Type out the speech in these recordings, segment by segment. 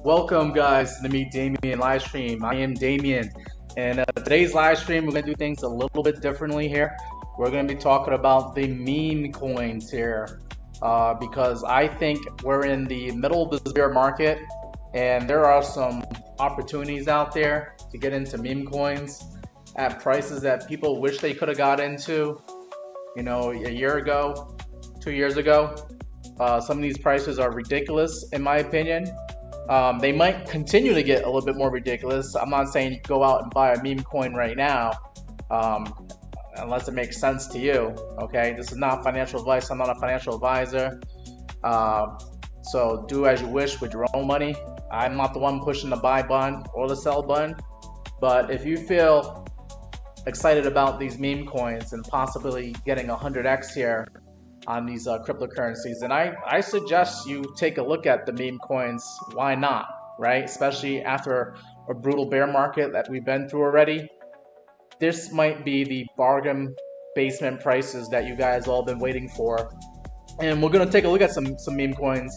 Welcome guys to the Meet Damien live stream. I am Damien, and today's live stream we're going to do things a little bit differently here. We're going to be talking about the meme coins here because I think we're in the middle of the bear market and there are some opportunities out there to get into meme coins at prices that people wish they could have got into, you know, a year ago, 2 years ago. Some of these prices are ridiculous in my opinion. They might continue to get a little bit more ridiculous. I'm not saying you go out and buy a meme coin right now, unless it makes sense to you. Okay, this is not financial advice. I'm not a financial advisor. So do as you wish with your own money. I'm not the one pushing the buy button or the sell button. But if you feel excited about these meme coins and possibly getting 100x here on these cryptocurrencies, and I suggest you take a look at the meme coins. Why not, right? Especially after a brutal bear market that we've been through already. This might be the bargain basement prices that you guys all been waiting for, and we're going to take a look at some meme coins,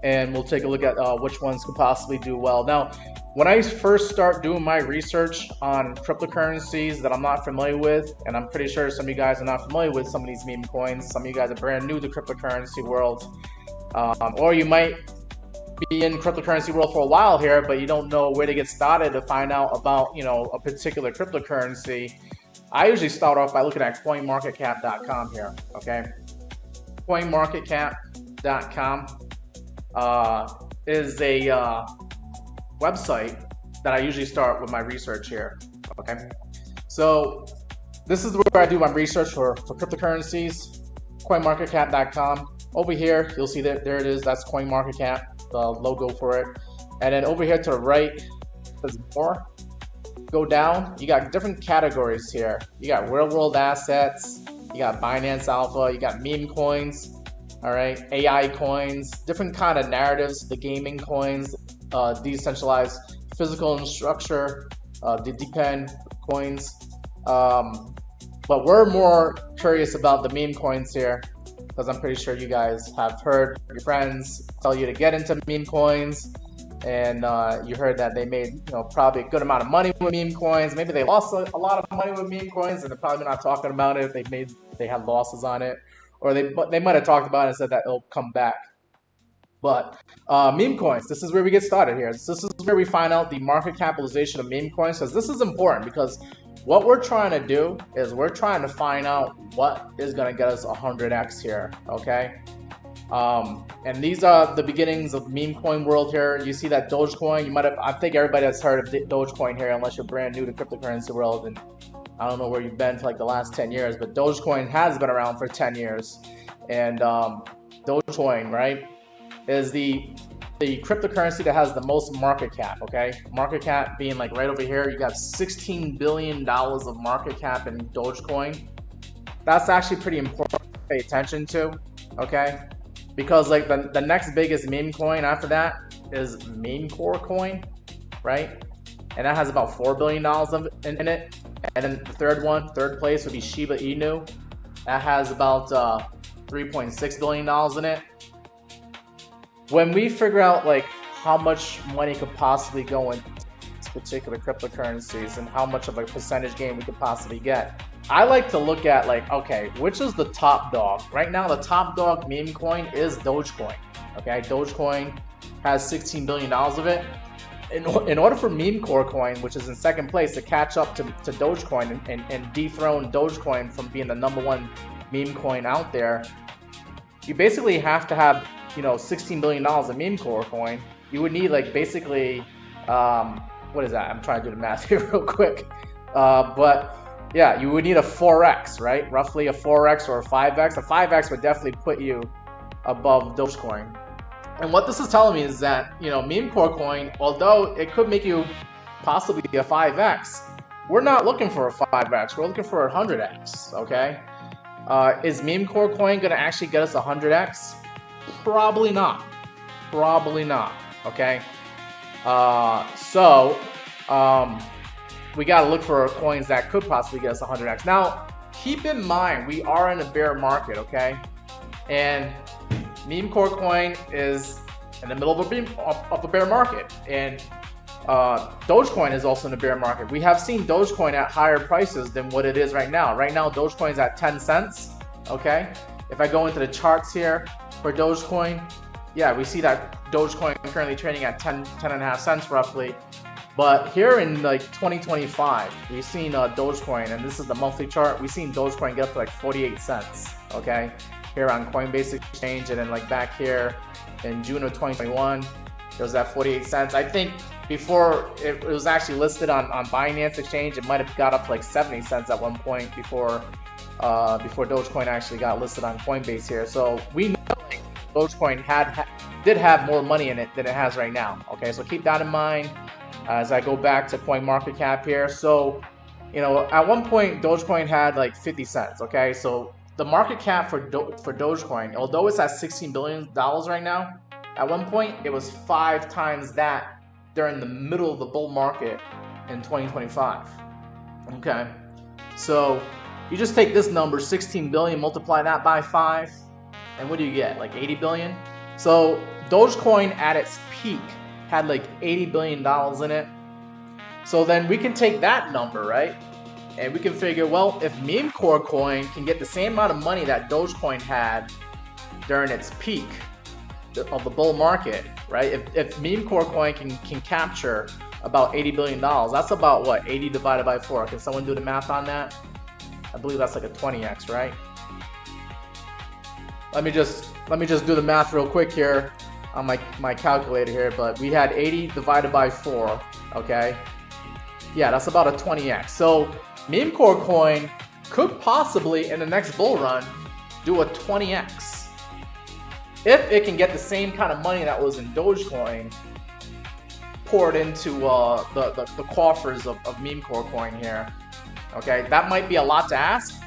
and we'll take a look at which ones could possibly do well. Now, when I first start doing my research on cryptocurrencies that I'm not familiar with, and I'm pretty sure some of you guys are not familiar with some of these meme coins, some of you guys are brand new to cryptocurrency world, or you might be in cryptocurrency world for a while here, but you don't know where to get started to find out about, you know, a particular cryptocurrency. I usually start off by looking at coinmarketcap.com here, okay? Coinmarketcap.com is a website that I usually start with my research here. Okay, so this is where I do my research for cryptocurrencies. Coinmarketcap.com. Over here you'll see that there it is. That's CoinMarketCap, the logo for it. And then over here to the right there's more. Go down, you got different categories here. You got real world assets, you got Binance Alpha, you got meme coins, all right, AI coins, different kind of narratives, the gaming coins, decentralized physical and structure, the depend coins, but we're more curious about the meme coins here because I'm pretty sure you guys have heard your friends tell you to get into meme coins, and you heard that they made, you know, probably a good amount of money with meme coins. Maybe they lost a lot of money with meme coins and they're probably not talking about it. They had losses on it, or they might have talked about it and said that it'll come back. But meme coins, this is where we get started here. This is where we find out the market capitalization of meme coins, because this is important, because what we're trying to do is we're trying to find out what is going to get us 100x here, okay? And these are the beginnings of meme coin world here. You see that Dogecoin, I think everybody has heard of Dogecoin here, unless you're brand new to cryptocurrency world, and I don't know where you've been for like the last 10 years, but Dogecoin has been around for 10 years. And Dogecoin, right, is the cryptocurrency that has the most market cap, okay? Market cap being like right over here, you got $16 billion of market cap in Dogecoin. That's actually pretty important to pay attention to, okay? Because like the next biggest meme coin after that is Memecoin, right? And that has about $4 billion in it. And then the third place would be Shiba Inu. That has about $3.6 billion in it. When we figure out like how much money could possibly go into particular cryptocurrencies and how much of a percentage gain we could possibly get, I like to look at like, okay, which is the top dog? Right now, the top dog meme coin is Dogecoin. Okay, Dogecoin has $16 billion of it. In order for Memecoin, which is in second place, to catch up to Dogecoin and dethrone Dogecoin from being the #1 meme coin out there, you basically have to have, you know, $16 billion of Memecoin. You would need like basically, what is that? I'm trying to do the math here real quick. But yeah, you would need a 4x, right? Roughly a 4x or a 5x. A 5x would definitely put you above Dogecoin. And what this is telling me is that, you know, Memecoin, although it could make you possibly a 5x, we're not looking for a 5x. We're looking for a 100x, okay? Is Memecoin going to actually get us 100x? Probably not. Probably not. Okay. We got to look for coins that could possibly get us 100x. Now, keep in mind, we are in a bear market, okay? And Memecoin is in the middle of a bear market, and Dogecoin is also in the bear market. We have seen Dogecoin at higher prices than what it is right now. Right now, Dogecoin is at 10 cents. Okay, if I go into the charts here for Dogecoin, yeah, we see that Dogecoin currently trading at 10.5 cents roughly. But here in like 2025, we've seen Dogecoin, and this is the monthly chart. We've seen Dogecoin get up to like 48 cents. Okay, here on Coinbase Exchange, and then like back here in June of 2021, it was at 48 cents. I think before it was actually listed on Binance Exchange, it might have got up to like 70 cents at one point before Dogecoin actually got listed on Coinbase here. So we know Dogecoin did have more money in it than it has right now. Okay, so keep that in mind as I go back to CoinMarketCap here. So, you know, at one point Dogecoin had like 50 cents. Okay, so the market cap for Dogecoin, although it's at $16 billion right now, at one point it was 5 times that during the middle of the bull market in 2025. Okay, so you just take this number, 16 billion, multiply that by 5, and what do you get? Like 80 billion? So Dogecoin at its peak had like $80 billion in it. So then we can take that number, right? And we can figure, well, if Memecoin can get the same amount of money that Dogecoin had during its peak of the bull market, right? If Memecoin can capture about $80 billion, that's about what? 80 divided by 4. Can someone do the math on that? I believe that's like a 20x, right? Let me just do the math real quick here on my calculator here, but we had 80 divided by 4, okay? Yeah, that's about a 20x. So Memecoin could possibly in the next bull run do a 20x if it can get the same kind of money that was in Dogecoin poured into the coffers of Memecoin here. Okay, that might be a lot to ask,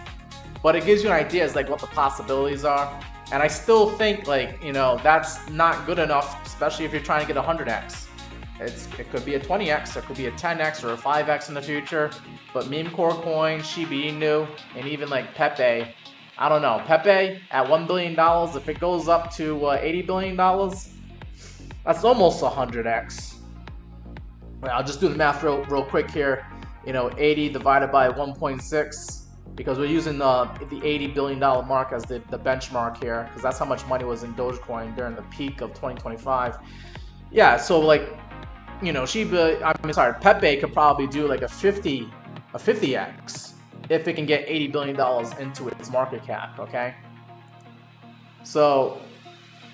but it gives you an idea as like what the possibilities are. And I still think, like, you know, that's not good enough, especially if you're trying to get a 100x. It could be a 20x, it could be a 10x or a 5x in the future. But Memecoin, Shiba Inu, and even like Pepe, I don't know. Pepe at $1 billion, if it goes up to $80 billion, that's almost 100x. Well, I'll just do the math real quick here. You know, 80 divided by 1.6. Because we're using the $80 billion mark as the benchmark here, because that's how much money was in Dogecoin during the peak of 2025. Yeah, so like, you know, Pepe could probably do like a 50x if it can get $80 billion into its market cap. Okay, so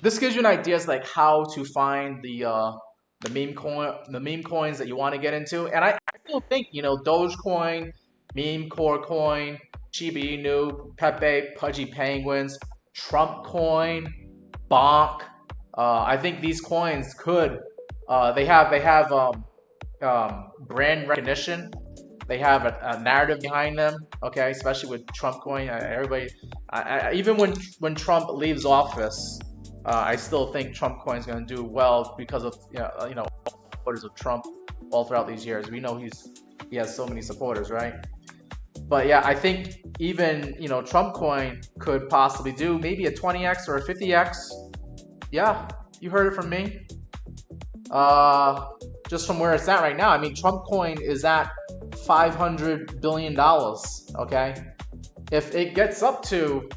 this gives you an idea as like how to find the meme coins that you want to get into. And I still think, you know, Dogecoin, Memecoin, Shiba Inu, Pepe, Pudgy Penguins, Trump Coin, Bonk. I think these coins could. They have brand recognition. They have a narrative behind them. Okay, especially with Trump Coin. Everybody, even when Trump leaves office, I still think Trump Coin is going to do well because of you know supporters of Trump all throughout these years. We know he has so many supporters, right? But yeah, I think even, you know, Trump Coin could possibly do maybe a 20x or a 50x. Yeah, you heard it from me. Just from where it's at right now. I mean, Trump Coin is at $500 billion. Okay, if it gets up to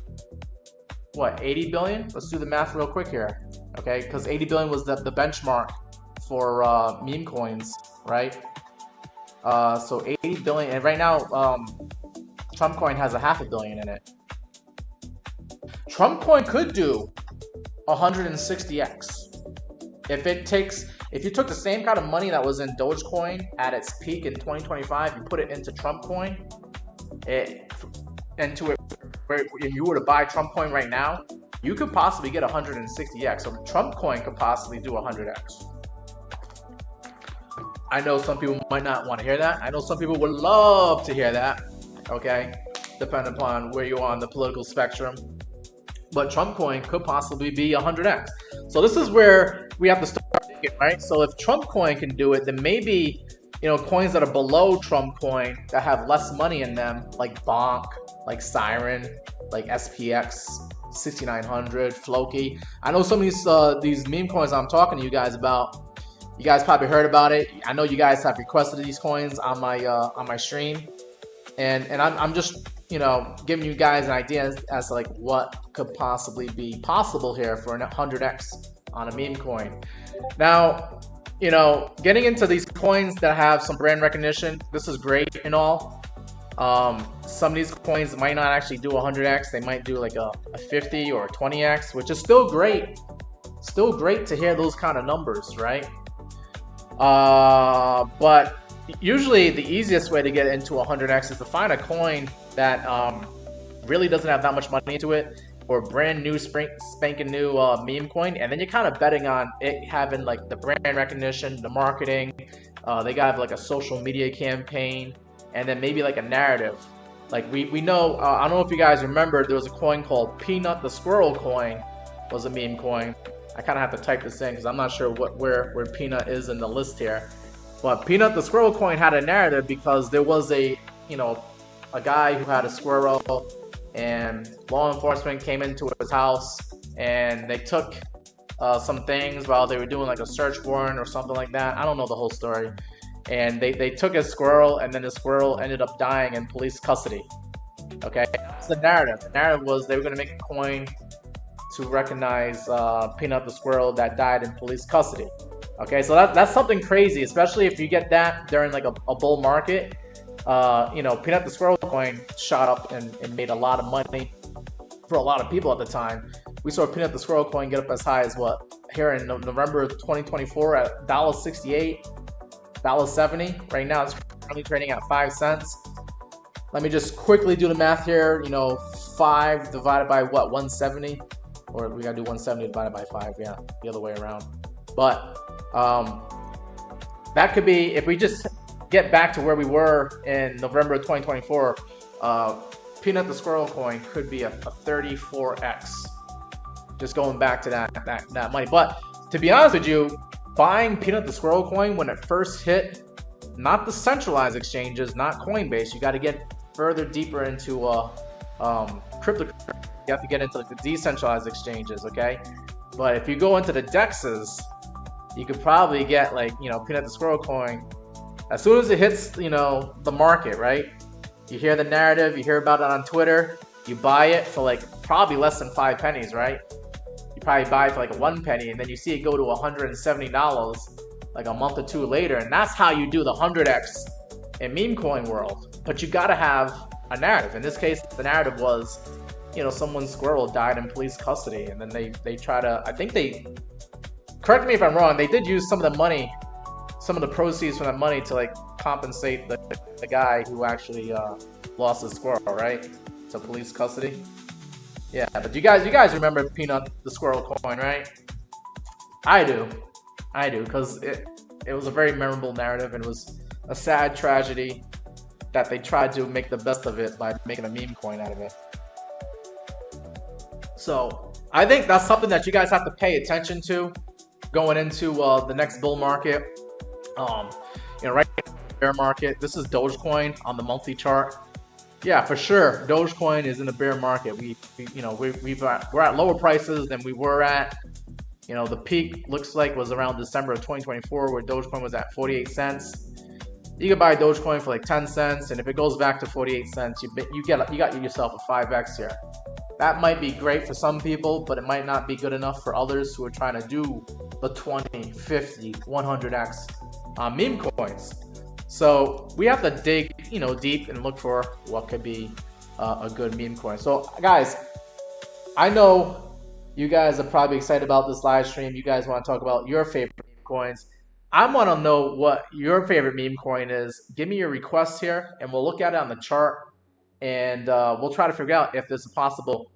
what, 80 billion? Let's do the math real quick here. Okay, because 80 billion was the benchmark for meme coins, right? So 80 billion, and right now Trump Coin has a $500 million in it. Trump Coin could do 160x if you took the same kind of money that was in Dogecoin at its peak in 2025, you put it into Trump Coin, where if you were to buy Trump Coin right now, you could possibly get 160x. So Trump Coin could possibly do 100x. I know some people might not want to hear that. I know some people would love to hear that. Okay, depending upon where you are on the political spectrum. But Trump Coin could possibly be 100x. So this is where we have to start thinking, right? So if Trump Coin can do it, then maybe, you know, coins that are below Trump Coin that have less money in them, like Bonk, like Siren, like SPX, 6,900. Floki. I know some of these meme coins I'm talking to you guys about. You guys probably heard about it. I know you guys have requested these coins on my stream, and I'm just, you know, giving you guys an idea as to like what could possibly be possible here for a 100x on a meme coin. Now, you know, getting into these coins that have some brand recognition, this is great and all. Some of these coins might not actually do 100x. They might do like a 50 or a 20x, which is still great. Still great to hear those kind of numbers, right? But usually the easiest way to get into 100x is to find a coin that really doesn't have that much money into it, or brand new spanking new meme coin, and then you're kind of betting on it having like the brand recognition, the marketing. They got like a social media campaign, and then maybe like a narrative. Like we know, I don't know if you guys remember, there was a coin called Peanut the Squirrel coin, was a meme coin. I kind of have to type this in because I'm not sure where Peanut is in the list here. But Peanut the Squirrel coin had a narrative because there was a guy who had a squirrel, and law enforcement came into his house and they took some things while they were doing like a search warrant or something like that. I don't know the whole story. And they took his squirrel, and then the squirrel ended up dying in police custody. Okay, that's the narrative. The narrative was they were going to make a coin to recognize Peanut the Squirrel that died in police custody. Okay, so that's something crazy, especially if you get that during like a bull market. You know, Peanut the Squirrel coin shot up and made a lot of money for a lot of people at the time. We saw Peanut the Squirrel coin get up as high as what, here in November 2024 at $1.68, $1.70. Right now it's currently trading at 5 cents. Let me just quickly do the math here. You know, 5 divided by what, 170? Or we gotta do 170 divided by 5, yeah, the other way around. But that could be, if we just get back to where we were in November of 2024, Peanut the Squirrel coin could be a 34x. Just going back to that money. But to be honest with you, buying Peanut the Squirrel coin when it first hit, not the centralized exchanges, not Coinbase, you got to get further deeper into cryptocurrency. You have to get into like the decentralized exchanges, okay? But if you go into the DEXs, you could probably get like, you know, Peanut the Squirrel coin as soon as it hits, you know, the market, right? You hear the narrative, you hear about it on Twitter, you buy it for like probably less than 5 pennies, right? You probably buy it for like 1 penny, and then you see it go to $170 like a month or two later, and that's how you do the 100x in meme coin world. But you gotta have a narrative. In this case, the narrative was, you know, someone's squirrel died in police custody, and then they try to, I think they, correct me if I'm wrong, they did use some of the money, some of the proceeds from that money to like compensate the guy who actually lost his squirrel, right, to police custody. Yeah, but you guys remember Peanut the Squirrel coin, right? I do, because it was a very memorable narrative, and it was a sad tragedy that they tried to make the best of it by making a meme coin out of it. So I think that's something that you guys have to pay attention to going into the next bull market. You know, right now, bear market. This is Dogecoin on the monthly chart. Yeah, for sure, Dogecoin is in a bear market. We're at lower prices than we were at. You know, the peak looks like was around December of 2024, where Dogecoin was at 48 cents. You can buy Dogecoin for like 10 cents, and if it goes back to 48 cents, you got yourself a 5x here. That might be great for some people, but it might not be good enough for others who are trying to do the 20, 50, 100x meme coins. So we have to dig, you know, deep and look for what could be a good meme coin. So guys, I know you guys are probably excited about this live stream. You guys want to talk about your favorite meme coins. I want to know what your favorite meme coin is. Give me your requests here, and we'll look at it on the chart, and we'll try to figure out if there's a possible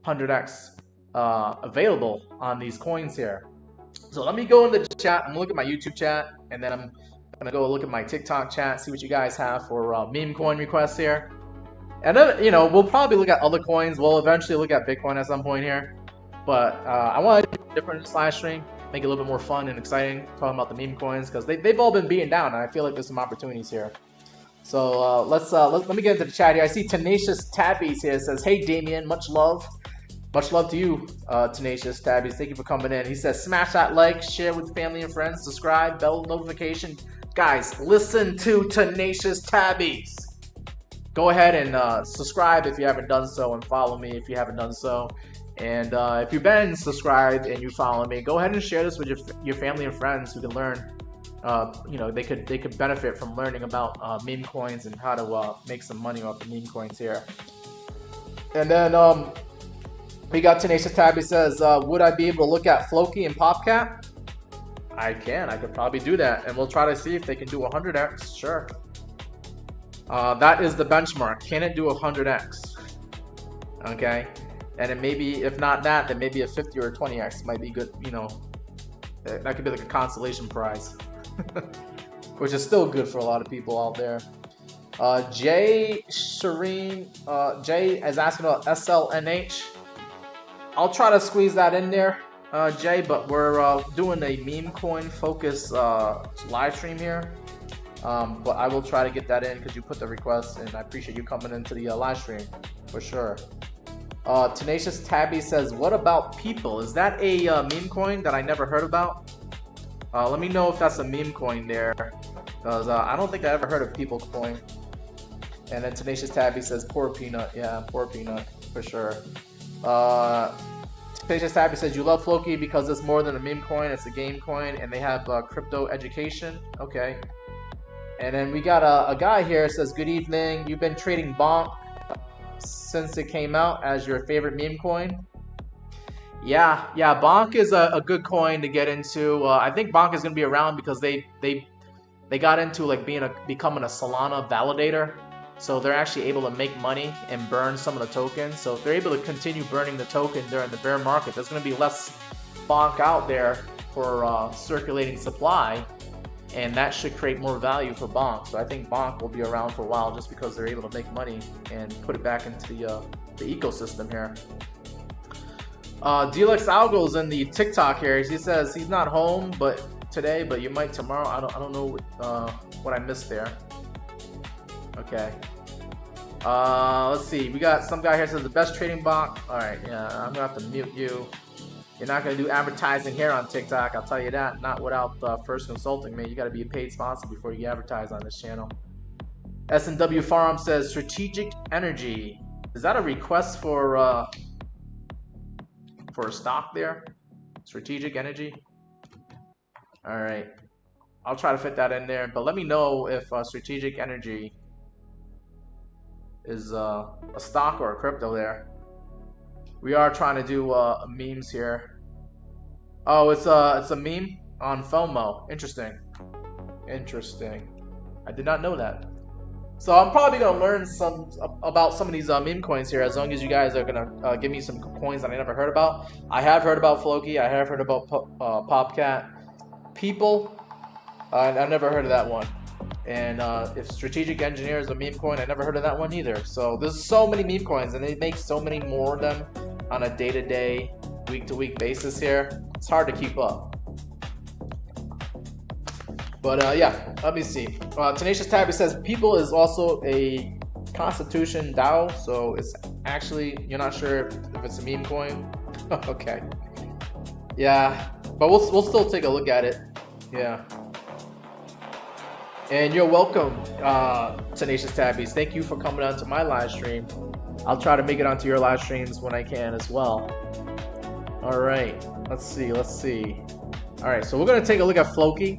100x available on these coins here. So let me go into the chat. I'm gonna look at my YouTube chat, and then I'm gonna go look at my TikTok chat, see what you guys have for meme coin requests here. And then, you know, we'll probably look at other coins. We'll eventually look at Bitcoin at some point here. But I want to do a different live stream, make it a little bit more fun and exciting, talking about the meme coins, because they've all been beaten down, and I feel like there's some opportunities here. So let me get into the chat here. I see Tenacious Tabbies here. It says, "Hey Damien, much love. Much love to you, Tenacious Tabbies. Thank you for coming in. He says, smash that like, share with family and friends, subscribe, bell notification. Guys, listen to Tenacious Tabbies. Go ahead and subscribe if you haven't done so, and follow me if you haven't done so. And if you've been subscribed and you follow me, go ahead and share this with your family and friends who can learn. You know, they could benefit from learning about meme coins and how to make some money off the meme coins here. And then we got Tenacious Tabby says, would I be able to look at Floki and Popcat? I could probably do that, and we'll try to see if they can do 100x. Sure. That is the benchmark. Can it do 100x? Okay. And it maybe, if not that, then maybe a 50 or a 20x might be good. You know, that could be like a consolation prize, which is still good for a lot of people out there. Jay Shireen, Jay is asking about SLNH. I'll try to squeeze that in there, Jay, but we're doing a meme coin focus live stream here. But I will try to get that in because you put the request, and I appreciate you coming into the live stream for sure. Tenacious Tabby says, what about People? Is that a meme coin that I never heard about? Let me know if that's a meme coin there, because I don't think I ever heard of People coin. And then Tenacious Tabby says, poor Peanut. Yeah, poor Peanut for sure. Tenacious Tabby says, you love Floki because it's more than a meme coin, it's a game coin, and they have crypto education. Okay. And then we got a guy here says, good evening. You've been trading Bonk since it came out as your favorite meme coin. Yeah, Bonk is a good coin to get into. I think Bonk is going to be around because they got into like becoming a Solana validator. So they're actually able to make money and burn some of the tokens. So if they're able to continue burning the token during the bear market, there's going to be less Bonk out there for circulating supply. And that should create more value for Bonk. So I think Bonk will be around for a while just because they're able to make money and put it back into the ecosystem here. DeluxeAlgo is in the TikTok here. He says he's not home today, but you might tomorrow. I don't know what I missed there. Okay. Let's see. We got some guy here says the best trading Bonk. All right. Yeah, I'm gonna have to mute you. You're not going to do advertising here on TikTok, I'll tell you that. Not without first consulting me. You got to be a paid sponsor before you advertise on this channel. S&W Farm says Strategic Energy. Is that a request for a stock there? Strategic Energy. All right. I'll try to fit that in there. But let me know if Strategic Energy is a stock or a crypto there. We are trying to do memes here. Oh, it's a meme on FOMO. Interesting. I did not know that. So I'm probably gonna learn about some of these meme coins here, as long as you guys are gonna give me some coins that I never heard about. I have heard about Floki. I have heard about Popcat. People. I've never heard of that one. And if Strategic Engineer is a meme coin, I never heard of that one either. So there's so many meme coins, and they make so many more of them on a day-to-day, week-to-week basis here. It's hard to keep up. But yeah, let me see. Tenacious Tabby says People is also a Constitution DAO, so it's actually, you're not sure if it's a meme coin. Okay. Yeah, but we'll still take a look at it. Yeah. And you're welcome, Tenacious Tabbies. Thank you for coming on to my live stream. I'll try to make it onto your live streams when I can as well. All right, let's see. All right, so we're gonna take a look at Floki.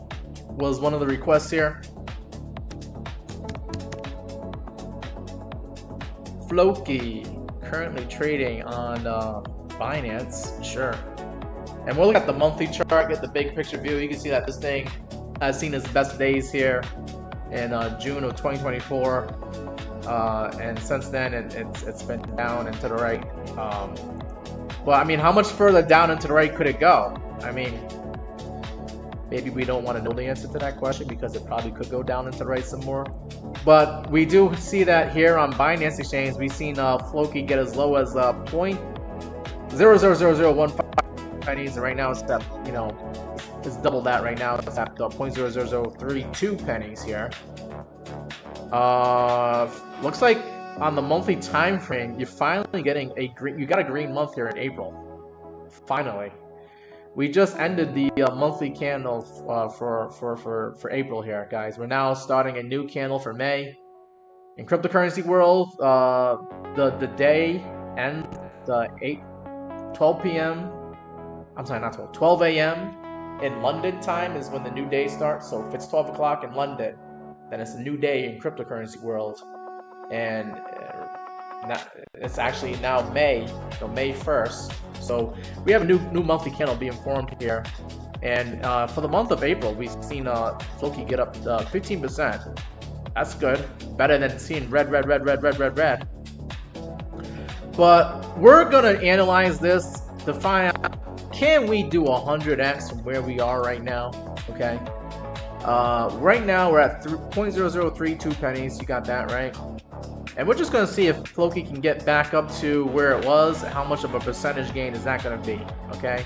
Was one of the requests here. Floki currently trading on Binance. Sure. And we'll look at the monthly chart, get the big picture view. You can see that this thing has seen its best days here in June of 2024. And since then, it's been down and to the right. But I mean, how much further down and to the right could it go? I mean, maybe we don't want to know the answer to that question because it probably could go down and to the right some more. But we do see that here on Binance Exchange, we've seen Floki get as low as 0.000015 pennies, and right now it's at, you know, it's double that right now. It's at 0.00032 pennies here. Looks like on the monthly time frame, you're finally getting a green. You got a green month here in April. Finally, we just ended the monthly candle for April here, guys. We're now starting a new candle for May. In cryptocurrency world, the day ends at 12 p.m. I'm sorry, not 12. 12 a.m. in London time is when the new day starts. So if it's 12 o'clock in London, then it's a new day in cryptocurrency world, and it's actually now May, so May 1st. So we have a new monthly candle being formed here, and for the month of April, we've seen Floki get up 15%. That's good, better than seeing red. But we're gonna analyze this to find out, can we do 100x from where we are right now? Okay. Right now we're at 0.0032 pennies. You got that right. And we're just going to see if Floki can get back up to where it was. How much of a percentage gain is that going to be? Okay.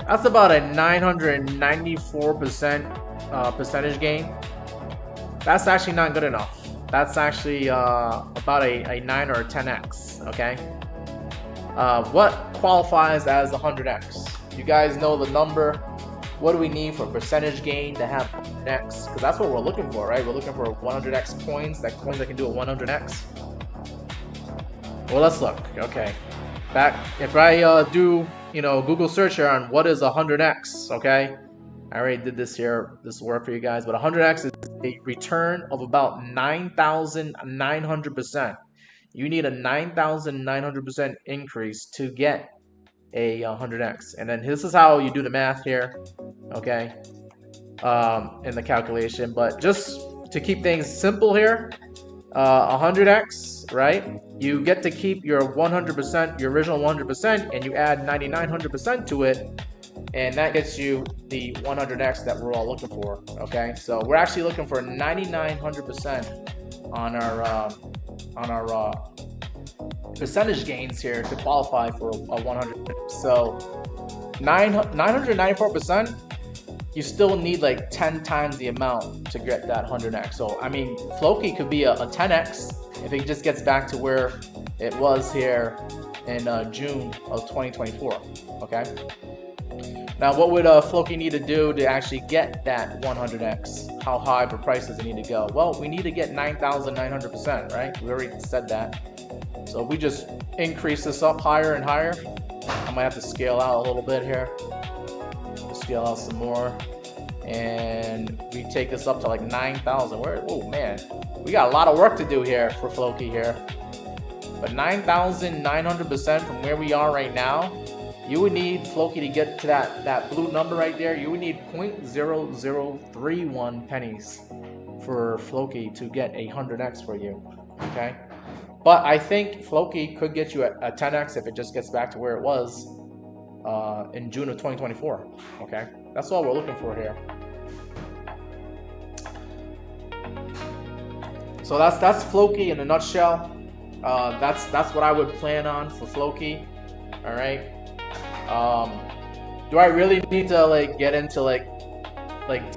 That's about a 994% percentage gain. That's actually not good enough. That's actually about a 9 or a 10x. Okay. What qualifies as 100x? You guys know the number. What do we need for percentage gain to have 100x? Because that's what we're looking for, right? We're looking for 100x coins that can do a 100x. Well, let's look. Okay, if I do Google search here on what is 100x, okay, I already did this work for you guys, but 100x is a return of about 9,900%. You need a 9,900% increase to get a 100x, and then this is how you do the math here, okay, in the calculation. But just to keep things simple here, 100x, right? You get to keep your 100%, your original 100%, and you add 9,900% to it, and that gets you the 100x that we're all looking for. Okay, so we're actually looking for 9,900% on our percentage gains here to qualify for a 100. So 994%, you still need like 10 times the amount to get that 100x. So I mean, Floki could be a 10x if it just gets back to where it was here in June of 2024. Okay. Now, what would Floki need to do to actually get that 100x? How high for prices it need to go? Well, we need to get 9,900%, right? We already said that. So if we just increase this up higher and higher, I might have to scale out a little bit here. Scale out some more, and we take this up to like 9,000. Oh man, we got a lot of work to do here for Floki here. But 9,900% from where we are right now, you would need Floki to get to that blue number right there. You would need 0.0031 pennies for Floki to get a 100x for you. Okay. But I think Floki could get you a 10x if it just gets back to where it was in June of 2024. Okay, that's all we're looking for here. So that's Floki in a nutshell. That's what I would plan on for Floki. All right. Do I really need to like get into like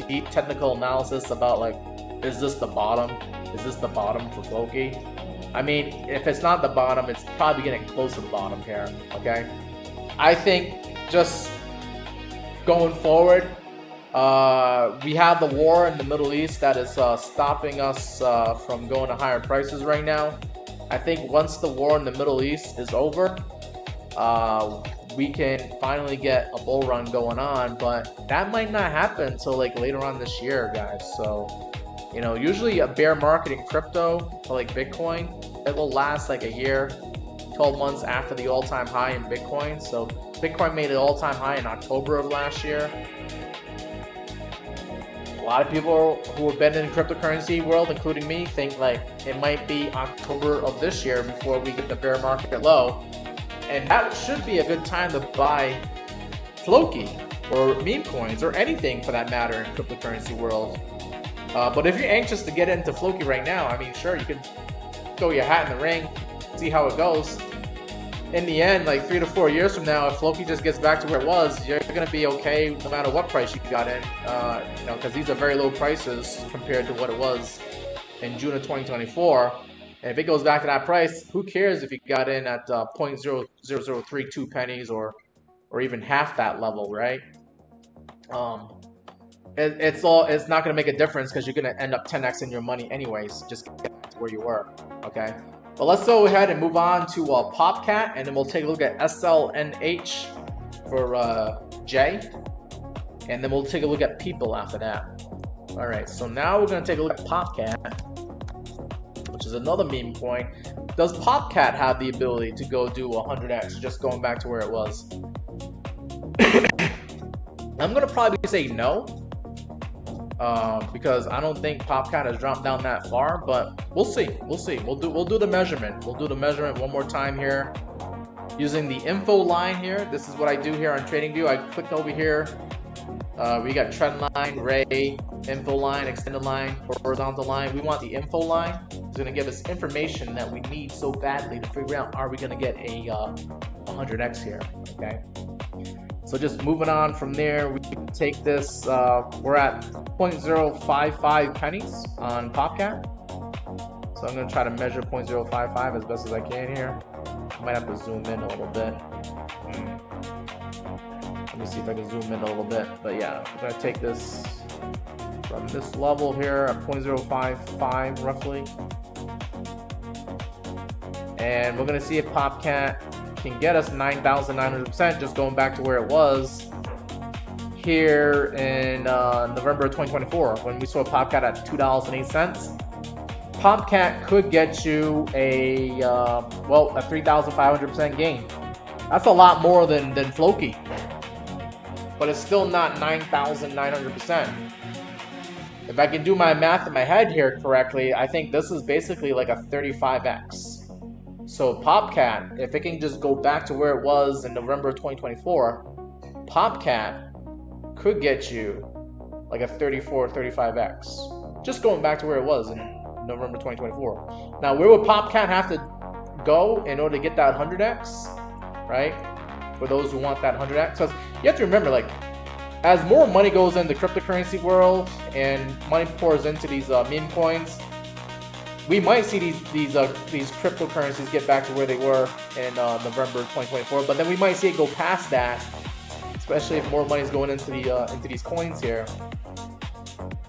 deep technical analysis about like, is this the bottom? Is this the bottom for Floki? I mean, if it's not the bottom, it's probably getting close to the bottom here, okay? I think just going forward, we have the war in the Middle East that is stopping us from going to higher prices right now. I think once the war in the Middle East is over, we can finally get a bull run going on, but that might not happen until like later on this year, guys. So, usually a bear market in crypto for like Bitcoin, it will last like a year, 12 months after the all-time high in Bitcoin. So Bitcoin made an all-time high in October of last year. A lot of people who have been in the cryptocurrency world, including me, think like it might be October of this year before we get the bear market low. And that should be a good time to buy Floki or Memecoins or anything for that matter in cryptocurrency world. But if you're anxious to get into Floki right now, I mean, sure, you can throw your hat in the ring, see how it goes. In the end, like 3 to 4 years from now, if Floki just gets back to where it was, you're going to be okay no matter what price you got in, because these are very low prices compared to what it was in June of 2024. And if it goes back to that price, who cares if you got in at 0.00032 pennies or even half that level, right? It's not going to make a difference because you're going to end up 10x in your money anyways, just get back to where you were, okay? But let's go ahead and move on to PopCat, and then we'll take a look at SLNH for J, and then we'll take a look at people after that. All right, so now we're going to take a look at PopCat, which is another meme coin. Does PopCat have the ability to go do 100x, just going back to where it was? I'm going to probably say no, because I don't think PopCat has dropped down that far, but we'll see. We'll see. We'll do the measurement. We'll do the measurement one more time here using the info line here. This is what I do here on TradingView. I click over here. We got trend line, ray, info line, extended line, horizontal line. We want the info line. It's going to give us information that we need so badly to figure out, are we going to get a 100x here, okay? So just moving on from there, we can take this, we're at 0.055 pennies on PopCat. So I'm going to try to measure 0.055 as best as I can here. I might have to zoom in a little bit. Let me see if I can zoom in a little bit. But yeah, I'm going to take this from this level here at 0.055 roughly. And we're going to see if PopCat can get us 9,900%, just going back to where it was here in November of 2024 when we saw PopCat at $2.08. PopCat could get you a 3,500% gain. That's a lot more than Floki, but it's still not 9,900%. If I can do my math in my head here correctly, I think this is basically like a 35x. So PopCat, if it can just go back to where it was in November of 2024, PopCat could get you like a 34, 35x. Just going back to where it was in November 2024. Now, where would PopCat have to go in order to get that 100x, right? For those who want that 100x. Because you have to remember, like, as more money goes into the cryptocurrency world and money pours into these meme coins, we might see these cryptocurrencies get back to where they were in November 2024, but then we might see it go past that, especially if more money is going into these coins here.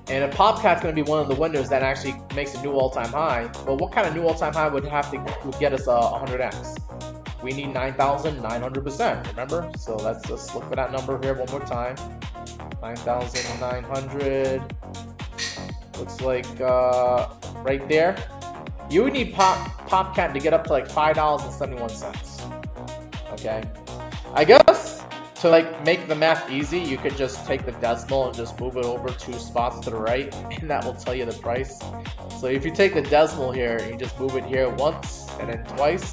And if PopCat's going to be one of the winners that actually makes a new all-time high, well, what kind of new all-time high would get us 100x? We need 9,900%, remember? So let's just look for that number here one more time. 9,900. Looks like right there. You would need PopCat to get up to like $5.71. Okay. I guess to like make the math easy, you could just take the decimal and just move it over 2 spots to the right, and that will tell you the price. So if you take the decimal here, you just move it here once and then twice,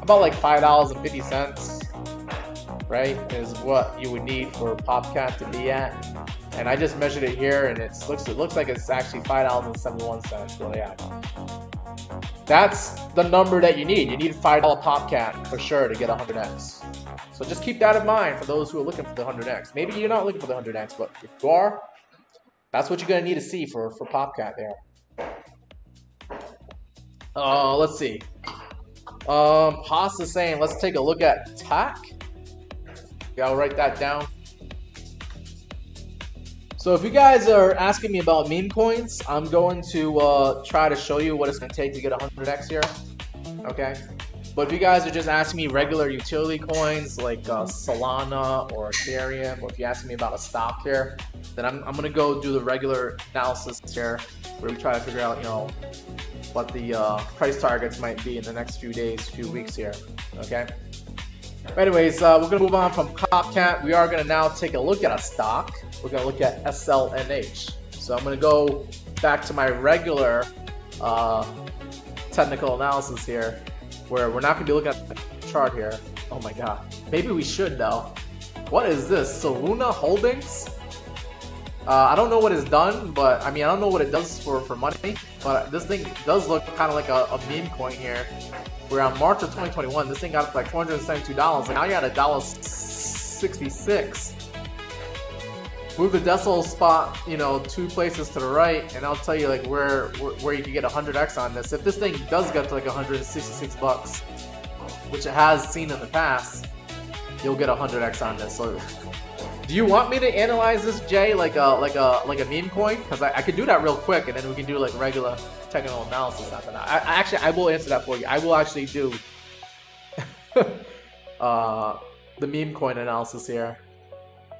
about like $5.50, right, is what you would need for PopCat to be at. And I just measured it here, and it looks like it's actually $5.71. So yeah, that's the number that you need. You need $5 PopCat for sure to get 100x. So just keep that in mind for those who are looking for the 100x. Maybe you're not looking for the 100x, but if you are, that's what you're gonna need to see for PopCat there. Let's see. Haas is saying, let's take a look at TAC. Yeah, I'll write that down. So if you guys are asking me about meme coins, I'm going to try to show you what it's going to take to get 100x here, okay? But if you guys are just asking me regular utility coins like Solana or Ethereum, or if you're asking me about a stock here, then I'm going to go do the regular analysis here, where we try to figure out, you know, what the price targets might be in the next few days, few weeks here, okay? But anyways, we're going to move on from PopCat. We are going to now take a look at a stock. We're going to look at SLNH. So I'm going to go back to my regular technical analysis here, where we're not going to be looking at the chart here. Oh my god. Maybe we should though. What is this? Soluna Holdings? I don't know what it's done, but I mean, I don't know what it does for money, but this thing does look kind of like a meme coin here. Where on March of 2021, this thing got up to like $472, and now you're at $1.66. move the decimal spot, you know, 2 places to the right, and I'll tell you like where you can get 100x on this. If this thing does get to like 166 bucks, which it has seen in the past, you'll get 100x on this. So, do you want me to analyze this, Jay, like a meme coin? Because I could do that real quick, and then we can do like regular technical analysis after that. I will answer that for you. I will actually do the meme coin analysis here.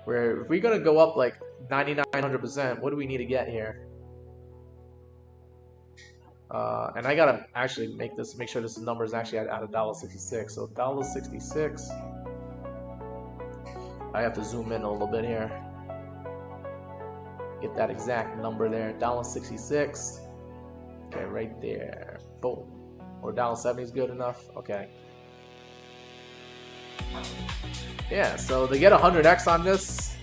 Where if we're gonna go up like 9900%, what do we need to get here? And I gotta actually make sure this number is actually at $1.66. So $1.66. I have to zoom in a little bit here. Get that exact number there. $1.66. Okay, right there. Boom. Or $1.70 is good enough. Okay. Yeah, so to get 100x on this,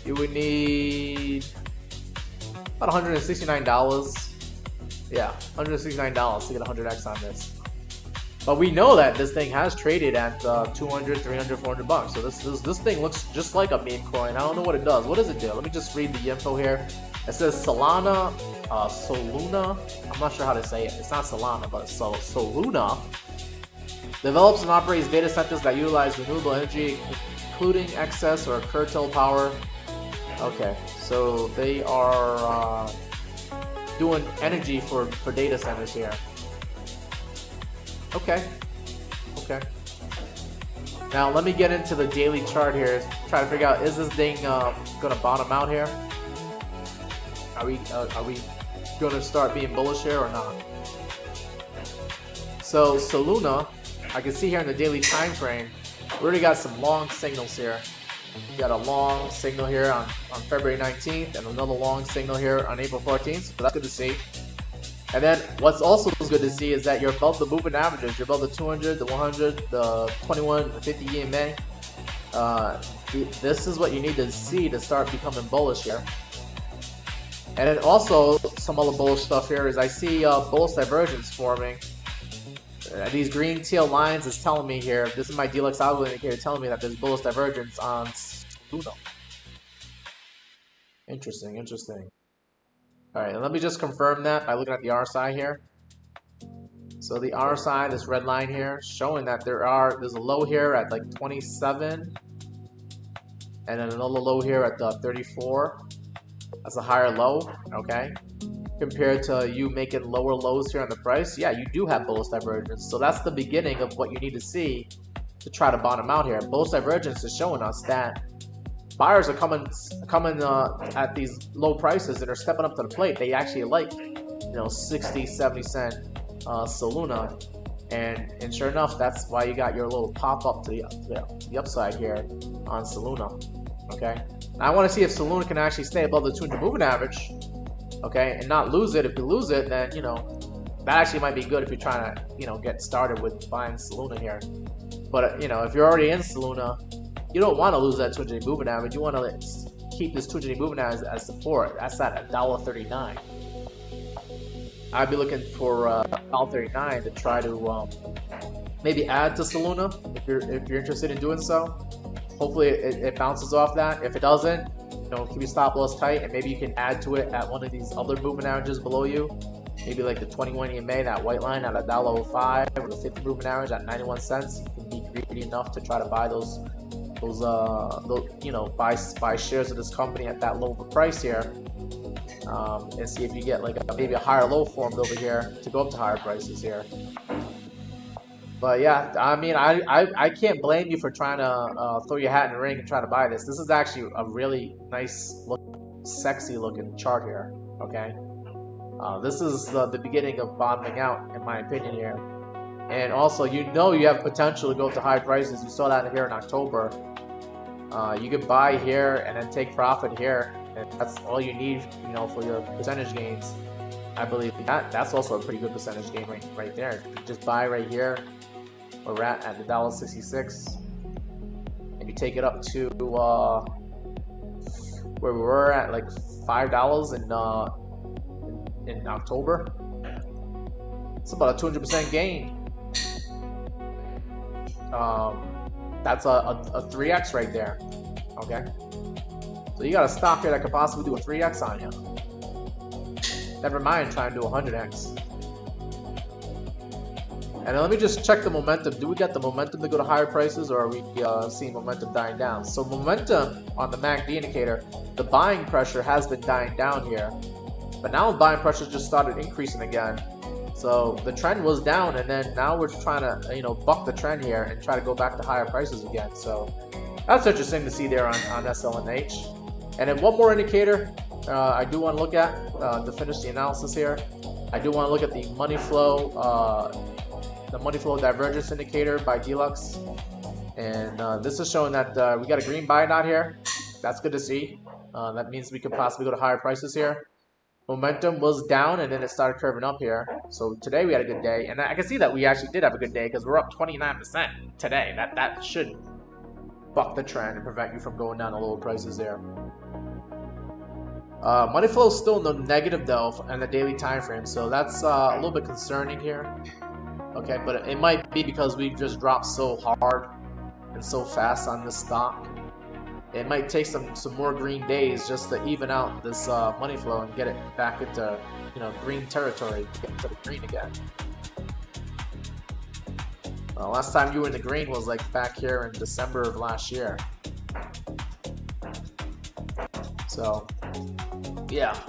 you would need about $169. Yeah, $169 to get 100x on this. But we know that this thing has traded at 200, 300, 400 bucks. So this thing looks just like a meme coin. I don't know what it does. What does it do? Let me just read the info here. It says Solana. I'm not sure how to say it. It's not Solana, but it's Soluna. Develops and operates data centers that utilize renewable energy, including excess or curtail power. Okay, so they are doing energy for data centers here. Okay. Now let me get into the daily chart here. Try to figure out, is this thing gonna bottom out here? Are we gonna start being bullish here or not? So Soluna, I can see here in the daily time frame, we already got some long signals here. We got a long signal here on February 19th and another long signal here on April 14th. So that's good to see. And then what's also good to see is that you're above the moving averages. You're above the 200, the 100, the 21, the 50 EMA. This is what you need to see to start becoming bullish here. And then also some other bullish stuff here is I see bullish divergence forming. These green teal lines is telling me here, this is my DeluxeAlgo indicator telling me that there's bullish divergence on Uno. Interesting. Alright, and let me just confirm that by looking at the RSI here. So the RSI, this red line here, showing that there's a low here at like 27, and then another low here at the 34. That's a higher low, okay? Compared to you making lower lows here on the price, yeah, you do have bullish divergence. So that's the beginning of what you need to see to try to bottom out here. Bullish divergence is showing us that buyers are coming at these low prices and are stepping up to the plate. They actually like, 60, 70 cent Soluna, and sure enough, that's why you got your little pop up to the upside here on Soluna. Okay, now I want to see if Soluna can actually stay above the 200 moving average. Okay, and not lose it. If you lose it, then that actually might be good if you're trying to get started with buying Soluna here. But if you're already in Soluna, you don't want to lose that 200 moving average. You want to keep this 200 moving average as support. That's at $1.39. I'd be looking for $1.39 to try to maybe add to Soluna if you're interested in doing so. Hopefully it bounces off that. If it doesn't, keep your stop loss tight, and maybe you can add to it at one of these other moving averages below you. Maybe like the 21 EMA, that white line at $1.05, or the 50 moving average at 91 cents. You can be greedy enough to try to buy buy shares of this company at that low of a price here, and see if you get like maybe a higher low formed over here to go up to higher prices here. But yeah, I mean, I can't blame you for trying to throw your hat in the ring and try to buy this. This is actually a really nice, sexy looking chart here. Okay, this is the beginning of bottoming out, in my opinion here. And also, you have potential to go to high prices. You saw that here in October. You could buy here and then take profit here, and that's all you need, for your percentage gains. I believe that's also a pretty good percentage gain right there. You just buy right here. We're at the $1.66, and you take it up to where we were at, like $5 in October. It's about a 200% gain. That's a 3x right there. Okay, so you got a stock here that could possibly do a 3x on you. Never mind trying to do 100x. And let me just check the momentum. Do we get the momentum to go to higher prices, or are we seeing momentum dying down? So momentum on the MACD indicator, the buying pressure has been dying down here, but now the buying pressure just started increasing again. So the trend was down, and then now we're trying to buck the trend here and try to go back to higher prices again. So that's interesting to see there on SLNH. And then one more indicator I do want to look at to finish the analysis here. I do want to look at the money flow divergence indicator by Delux, and this is showing that we got a green buy knot here. That's good to see. That means we could possibly go to higher prices here. Momentum was down, and then it started curving up here. So today we had a good day, and I can see that we actually did have a good day because we're up 29% today. That should buck the trend and prevent you from going down to lower prices there. Money flow is still in the negative though on the daily time frame, so that's a little bit concerning here. Okay, but it might be because we've just dropped so hard and so fast on this stock. It might take some more green days just to even out this money flow and get it back into green territory, get into the green again. Last time you were in the green was like back here in December of last year. So yeah,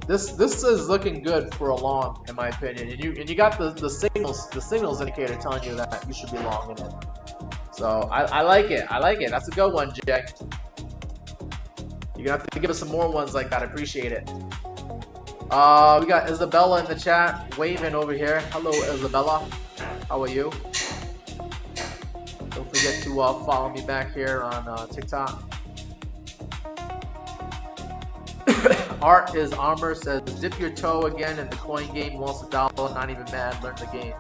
this is looking good for a long, in my opinion. And you got the signals indicator telling you that you should be long in it. So I like it. I like it. That's a good one, Jay. You're gonna have to give us some more ones like that. I appreciate it. We got Isabella in the chat waving over here. Hello, Isabella. How are you? Don't forget to follow me back here on TikTok. Art is Armor says, dip your toe again in the coin game, lost $1, not even mad, learn the game.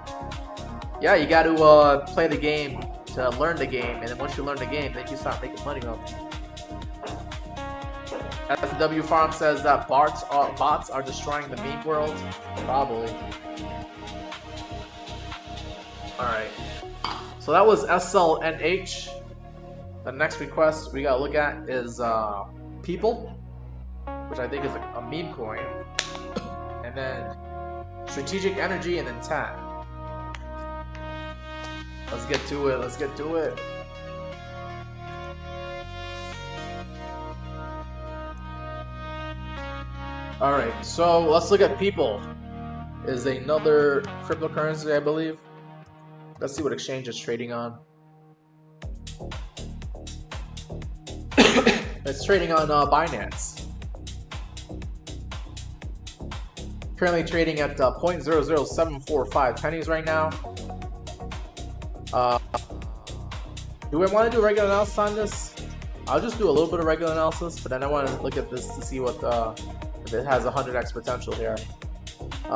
Yeah, you got to play the game to learn the game, and then once you learn the game, then you start making money off it. SW Farm says that bots are destroying the meme world. Probably. Alright. So that was SLNH. The next request we gotta look at is People, which I think is a meme coin. And then Strategic Energy, and then TAT. Let's get to it. Let's get to it. Alright, so let's look at People. Is another cryptocurrency, I believe. Let's see what exchange is trading on. It's trading on Binance. Currently trading at 0.00745 pennies right now. Do I want to do a regular analysis on this? I'll just do a little bit of regular analysis, but then I want to look at this to see what if it has 100x potential here.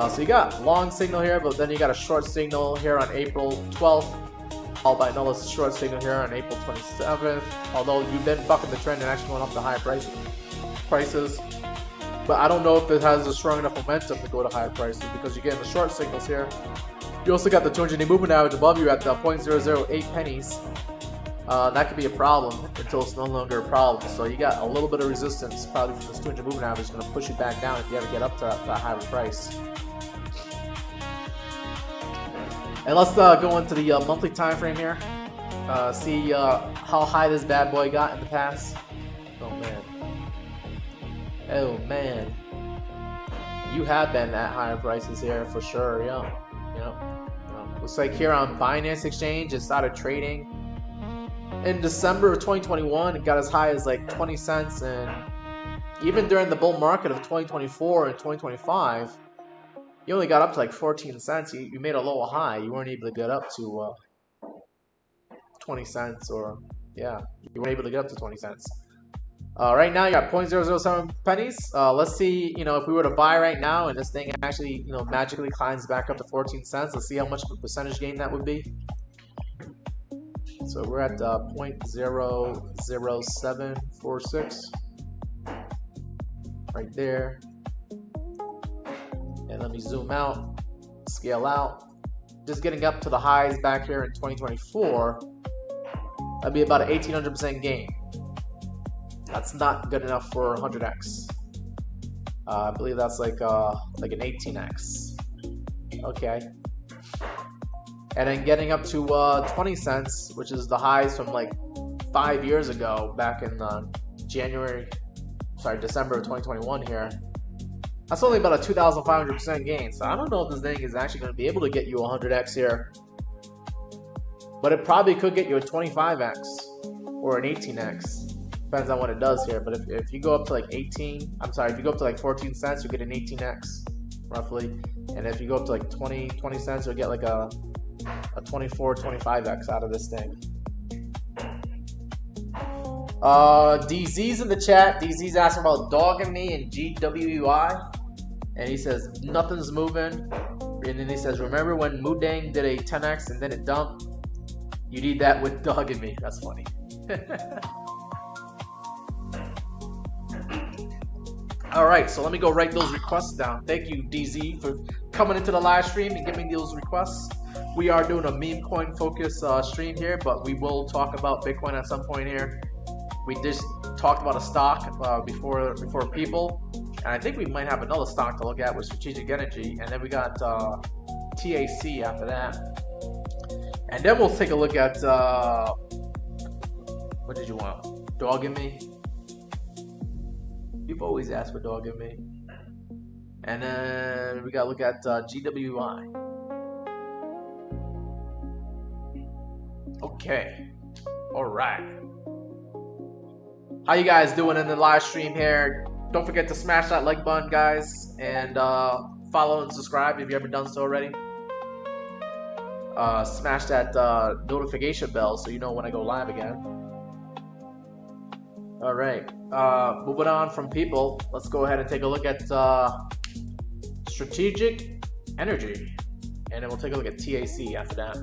So you got long signal here, but then you got a short signal here on April 12th, followed by another short signal here on April 27th. Although you've been bucking the trend and actually going up to higher prices. But I don't know if it has a strong enough momentum to go to higher prices because you're getting the short signals here. You also got the 200-day moving average above you at 0.008 pennies. That could be a problem until it's no longer a problem. So you got a little bit of resistance probably from this 200 moving average. It's going to push you back down if you ever get up to that higher price. And let's go into the monthly time frame here. See how high this bad boy got in the past. Oh man. Oh man. You have been at higher prices here for sure. Looks like here on Binance Exchange, it started trading in December of 2021. It got as high as like 20 cents, and even during the bull market of 2024 and 2025, you only got up to like 14 cents. You made a low high. You weren't able to get up to 20 cents, or yeah, you weren't able to get up to 20 cents. Right now you got 0.007 pennies. Let's see, if we were to buy right now and this thing actually, magically climbs back up to 14 cents. Let's see how much of a percentage gain that would be. So we're at 0.00746 right there. And let me zoom out, scale out. Just getting up to the highs back here in 2024. That'd be about an 1800% gain. That's not good enough for 100x. I believe that's like an 18x. Okay. And then getting up to 20 cents, which is the highs from like 5 years ago, back in December of 2021 here. That's only about a 2,500% gain. So I don't know if this thing is actually going to be able to get you 100x here. But it probably could get you a 25x or an 18x. Depends on what it does here. But if you go up to like if you go up to like 14 cents, you get an 18x roughly. And if you go up to like 20 cents, you'll get like a 24, 25x out of this thing. DZ's in the chat. DZ's asking about dogging me and GWEY. And he says, nothing's moving. And then he says, remember when Mudang did a 10x and then it dumped? You need that with dogging me. That's funny. Alright, so let me go write those requests down. Thank you, DZ, for coming into the live stream and giving me those requests. We are doing a meme coin focus stream here, but we will talk about Bitcoin at some point here. We just talked about a stock before people, and I think we might have another stock to look at with Strategic Energy, and then we got TAC after that, and then we'll take a look at what did you want? Dogging me? You've always asked for dogging me. And then we gotta look at GWI. Okay. All right. How you guys doing in the live stream here? Don't forget to smash that like button, guys, and follow and subscribe if you haven't done so already. Smash that notification bell so you know when I go live again. All right. Moving on from people, let's go ahead and take a look at Strategic Energy, and then we'll take a look at TAC after that.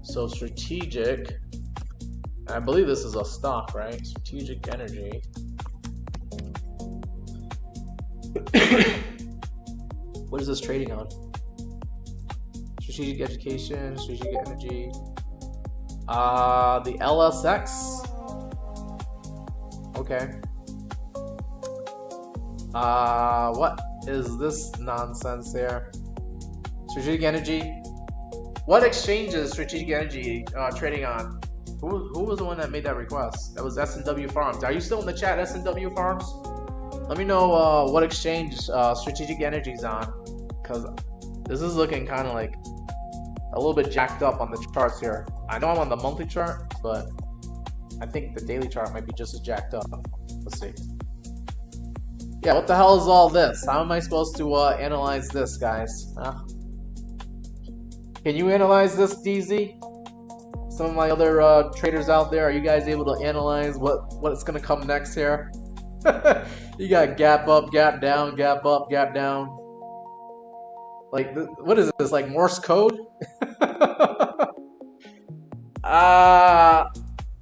So Strategic, I believe this is a stock, right? Strategic Energy. What is this trading on? Strategic Education, Strategic Energy. The LSX. Okay. What is this nonsense here? Strategic Energy. What exchange is Strategic Energy trading on? Who was the one that made that request? That was S&W Farms. Are you still in the chat, S&W Farms? Let me know what exchange Strategic Energy's on, because this is looking kind of like a little bit jacked up on the charts here. I know I'm on the monthly chart, but I think the daily chart might be just as jacked up. Let's see. Yeah, what the hell is all this? How am I supposed to analyze this, guys? Can you analyze this, DZ? Some of my other traders out there, are you guys able to analyze what's going to come next here? You got gap up, gap down, gap up, gap down. Like, what is this, like Morse code?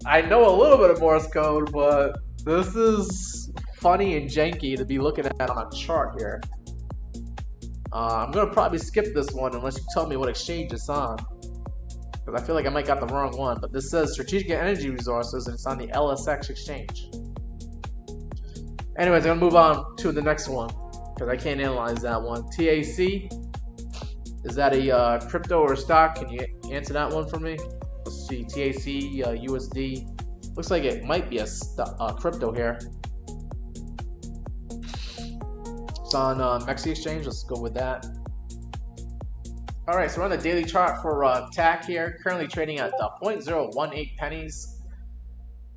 I know a little bit of Morse code, but this is funny and janky to be looking at on a chart here. I'm going to probably skip this one unless you tell me what exchange it's on, because I feel like I might got the wrong one. But this says Strategic Energy Resources, and it's on the LSX Exchange. Anyways, I'm going to move on to the next one, because I can't analyze that one. TAC, is that a crypto or a stock? Can you answer that one for me? Let's see, TAC, USD. Looks like it might be a crypto here. It's on MEXC Exchange. Let's go with that. All right, so we're on the daily chart for TAC here. Currently trading at 0.018 pennies.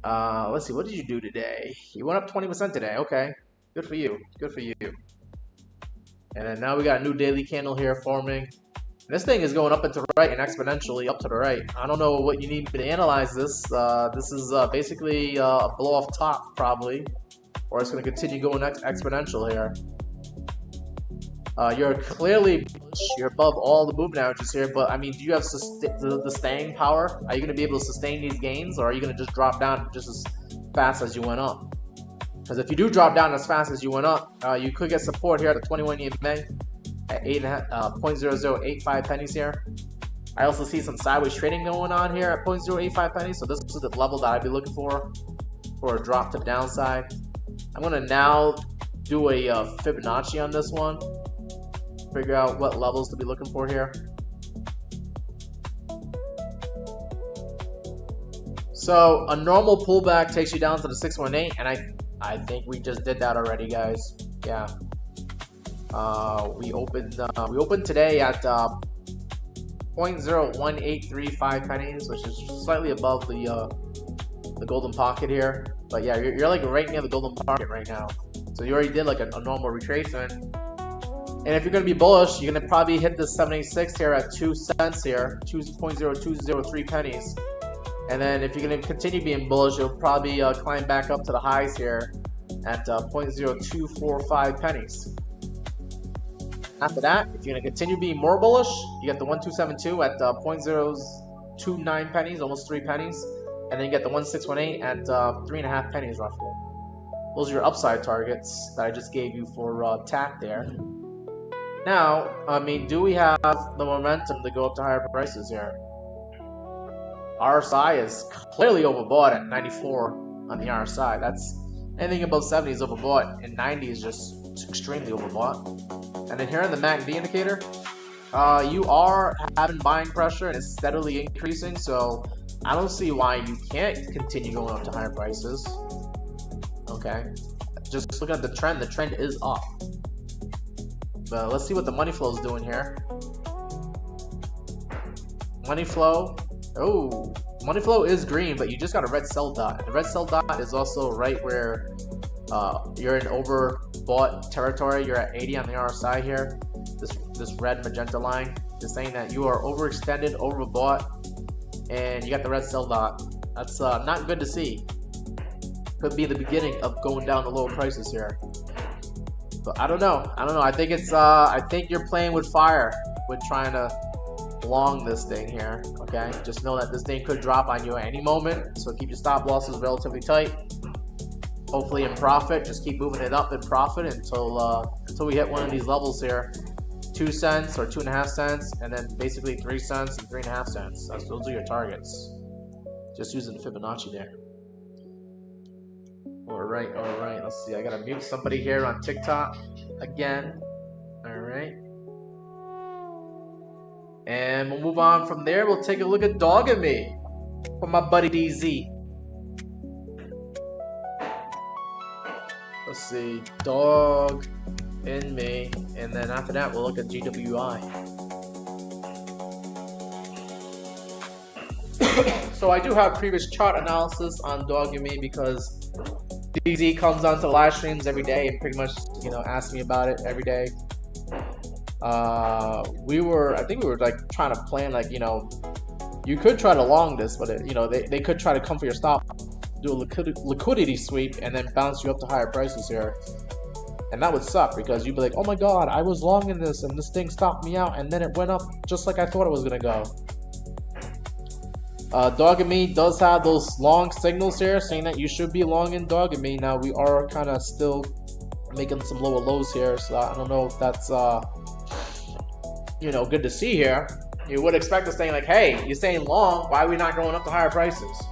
Let's see, what did you do today? You went up 20% today. Okay, good for you. Good for you. And then now we got a new daily candle here forming. This thing is going up and to the right and exponentially up to the right. I don't know what you need to analyze this. This is basically a blow off top probably, or it's going to continue going exponential here. You're clearly bullish. You're above all the movement averages here, but I mean, do you have the staying power? Are you going to be able to sustain these gains, or are you going to just drop down just as fast as you went up? Because if you do drop down as fast as you went up, you could get support here at the 21 EMA at 0.0085 pennies here. I also see some sideways trading going on here at 0.085 pennies, so this is the level that I'd be looking for. for a drop to the downside. I'm gonna now do a Fibonacci on this one. Figure out what levels to be looking for here. So a normal pullback takes you down to the 618, and I think we just did that already, guys. Yeah. We opened today at 0.01835 pennies, which is slightly above the golden pocket here. But yeah, you're like right near the golden pocket right now. So you already did like a normal retracement. And if you're gonna be bullish, you're gonna probably hit the 786 here at 2 cents here, 2.0203 pennies. And then if you're going to continue being bullish, you'll probably climb back up to the highs here at 0.0245 pennies. After that, if you're going to continue being more bullish, you get the 1272 at 0.029 pennies, almost 3 pennies. And then you get the 1618 at 3.5 pennies roughly. Those are your upside targets that I just gave you for TAC there. Now, I mean, do we have the momentum to go up to higher prices here? RSI is clearly overbought at 94 on the RSI. That's anything above 70 is overbought, and 90 is just extremely overbought. And then here on the MACD indicator, you are having buying pressure and it's steadily increasing. So I don't see why you can't continue going up to higher prices. Okay, just look at the trend. The trend is up. But let's see what the money flow is doing here. Money flow. Oh, money flow is green, but you just got a red sell dot. And the red sell dot is also right where you're in overbought territory. You're at 80 on the RSI here. This red magenta line is saying that you are overextended, overbought, and you got the red sell dot. That's not good to see. Could be the beginning of going down to lower prices here. But I don't know. I think it's I think you're playing with fire with trying to long this thing here. Okay, just know that this thing could drop on you at any moment, so keep your stop losses relatively tight. Hopefully in profit, just keep moving it up in profit until we hit one of these levels here, 2 cents or 2.5 cents, and then basically 3 cents and 3.5 cents. Those are your targets. Just using the Fibonacci there. All right. Let's see. I gotta mute somebody here on TikTok again. All right. And we'll move on from there. We'll take a look at Dog and Me from my buddy DZ. Let's see, Dog and Me, and then after that we'll look at GWI. So I do have previous chart analysis on Dog and Me because DZ comes onto live streams every day and pretty much, asks me about it every day. I think we were like trying to plan, like, you could try to long this, but they could try to come for your stop, do a liquidity sweep, and then bounce you up to higher prices here. And that would suck because you'd be like, oh my god, I was long in this and this thing stopped me out and then it went up just like I thought it was gonna go. Dog and Me does have those long signals here saying that you should be long in Dog and Me. Now we are kind of still making some lower lows here, so I don't know if that's good to see here. You would expect us saying like, hey, you're saying long, why are we not going up to higher prices?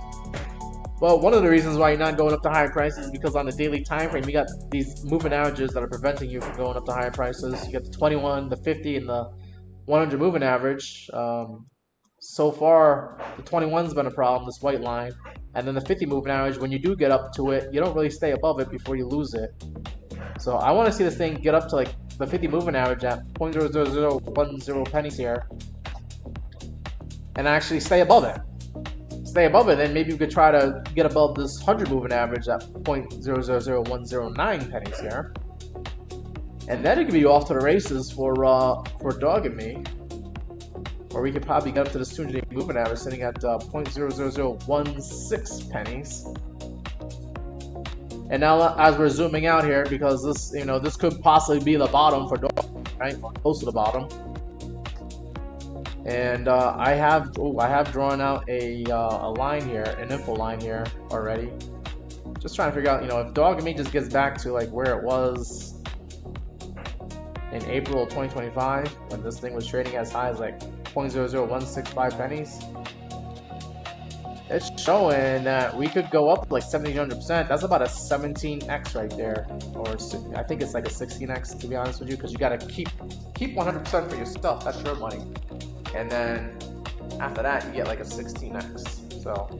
Well, one of the reasons why you're not going up to higher prices is because on the daily time frame, you got these moving averages that are preventing you from going up to higher prices. You got the 21, the 50, and the 100 moving average. So far, the 21's been a problem, this white line. And then the 50 moving average, when you do get up to it, you don't really stay above it before you lose it. So I want to see this thing get up to like the 50 moving average at 0.00010 pennies here. And actually stay above it. Then maybe we could try to get above this 100 moving average at 0.000109 pennies here. And then it could be off to the races for Dog and Me. Or we could probably get up to this 200 moving average sitting at 0.00016 pennies. And now as we're zooming out here, because this, this could possibly be the bottom for Dog, right? Close to the bottom. And I have drawn out a line here, an info line here already. Just trying to figure out, if Dog and Me just gets back to like where it was in April of 2025, when this thing was trading as high as like 0.00165 pennies. It's showing that we could go up like 1700%. That's about a 17x right there, or I think it's like a 16x to be honest with you, because you gotta keep 100% for yourself. That's your money, and then after that you get like a 16x. So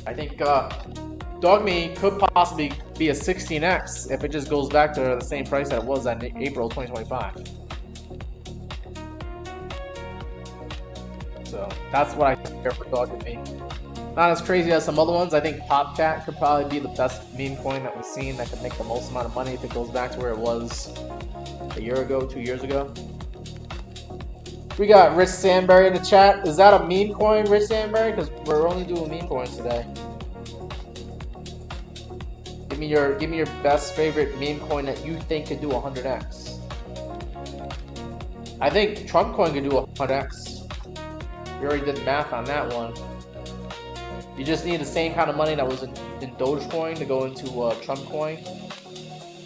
I think DogMe could possibly be a 16x if it just goes back to the same price that it was at April 2025. So that's what I hear for DogMe. Not as crazy as some other ones. I think PopCat could probably be the best meme coin that we've seen that could make the most amount of money if it goes back to where it was a year ago, 2 years ago. We got Rich Sandberry in the chat. Is that a meme coin, Rich Sandberry? Because we're only doing meme coins today. Give me your best favorite meme coin that you think could do 100x. I think Trump coin could do 100x. We already did math on that one. You just need the same kind of money that was in Dogecoin to go into Trump coin,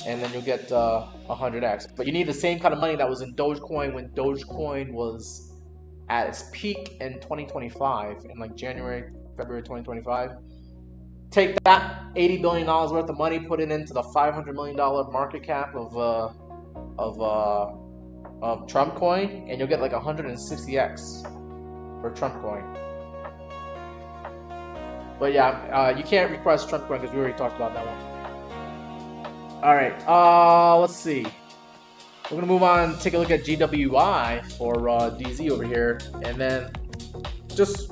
and then you'll get 100x. But you need the same kind of money that was in Dogecoin when Dogecoin was at its peak in 2025, in like January, February 2025. Take that $80 billion worth of money, put it into the $500 million market cap of Trump coin, and you'll get like 160x for Trump coin. But yeah, you can't request Trump coin because we already talked about that one. All right, let's see. We're gonna move on, take a look at GWI for DZ over here, and then just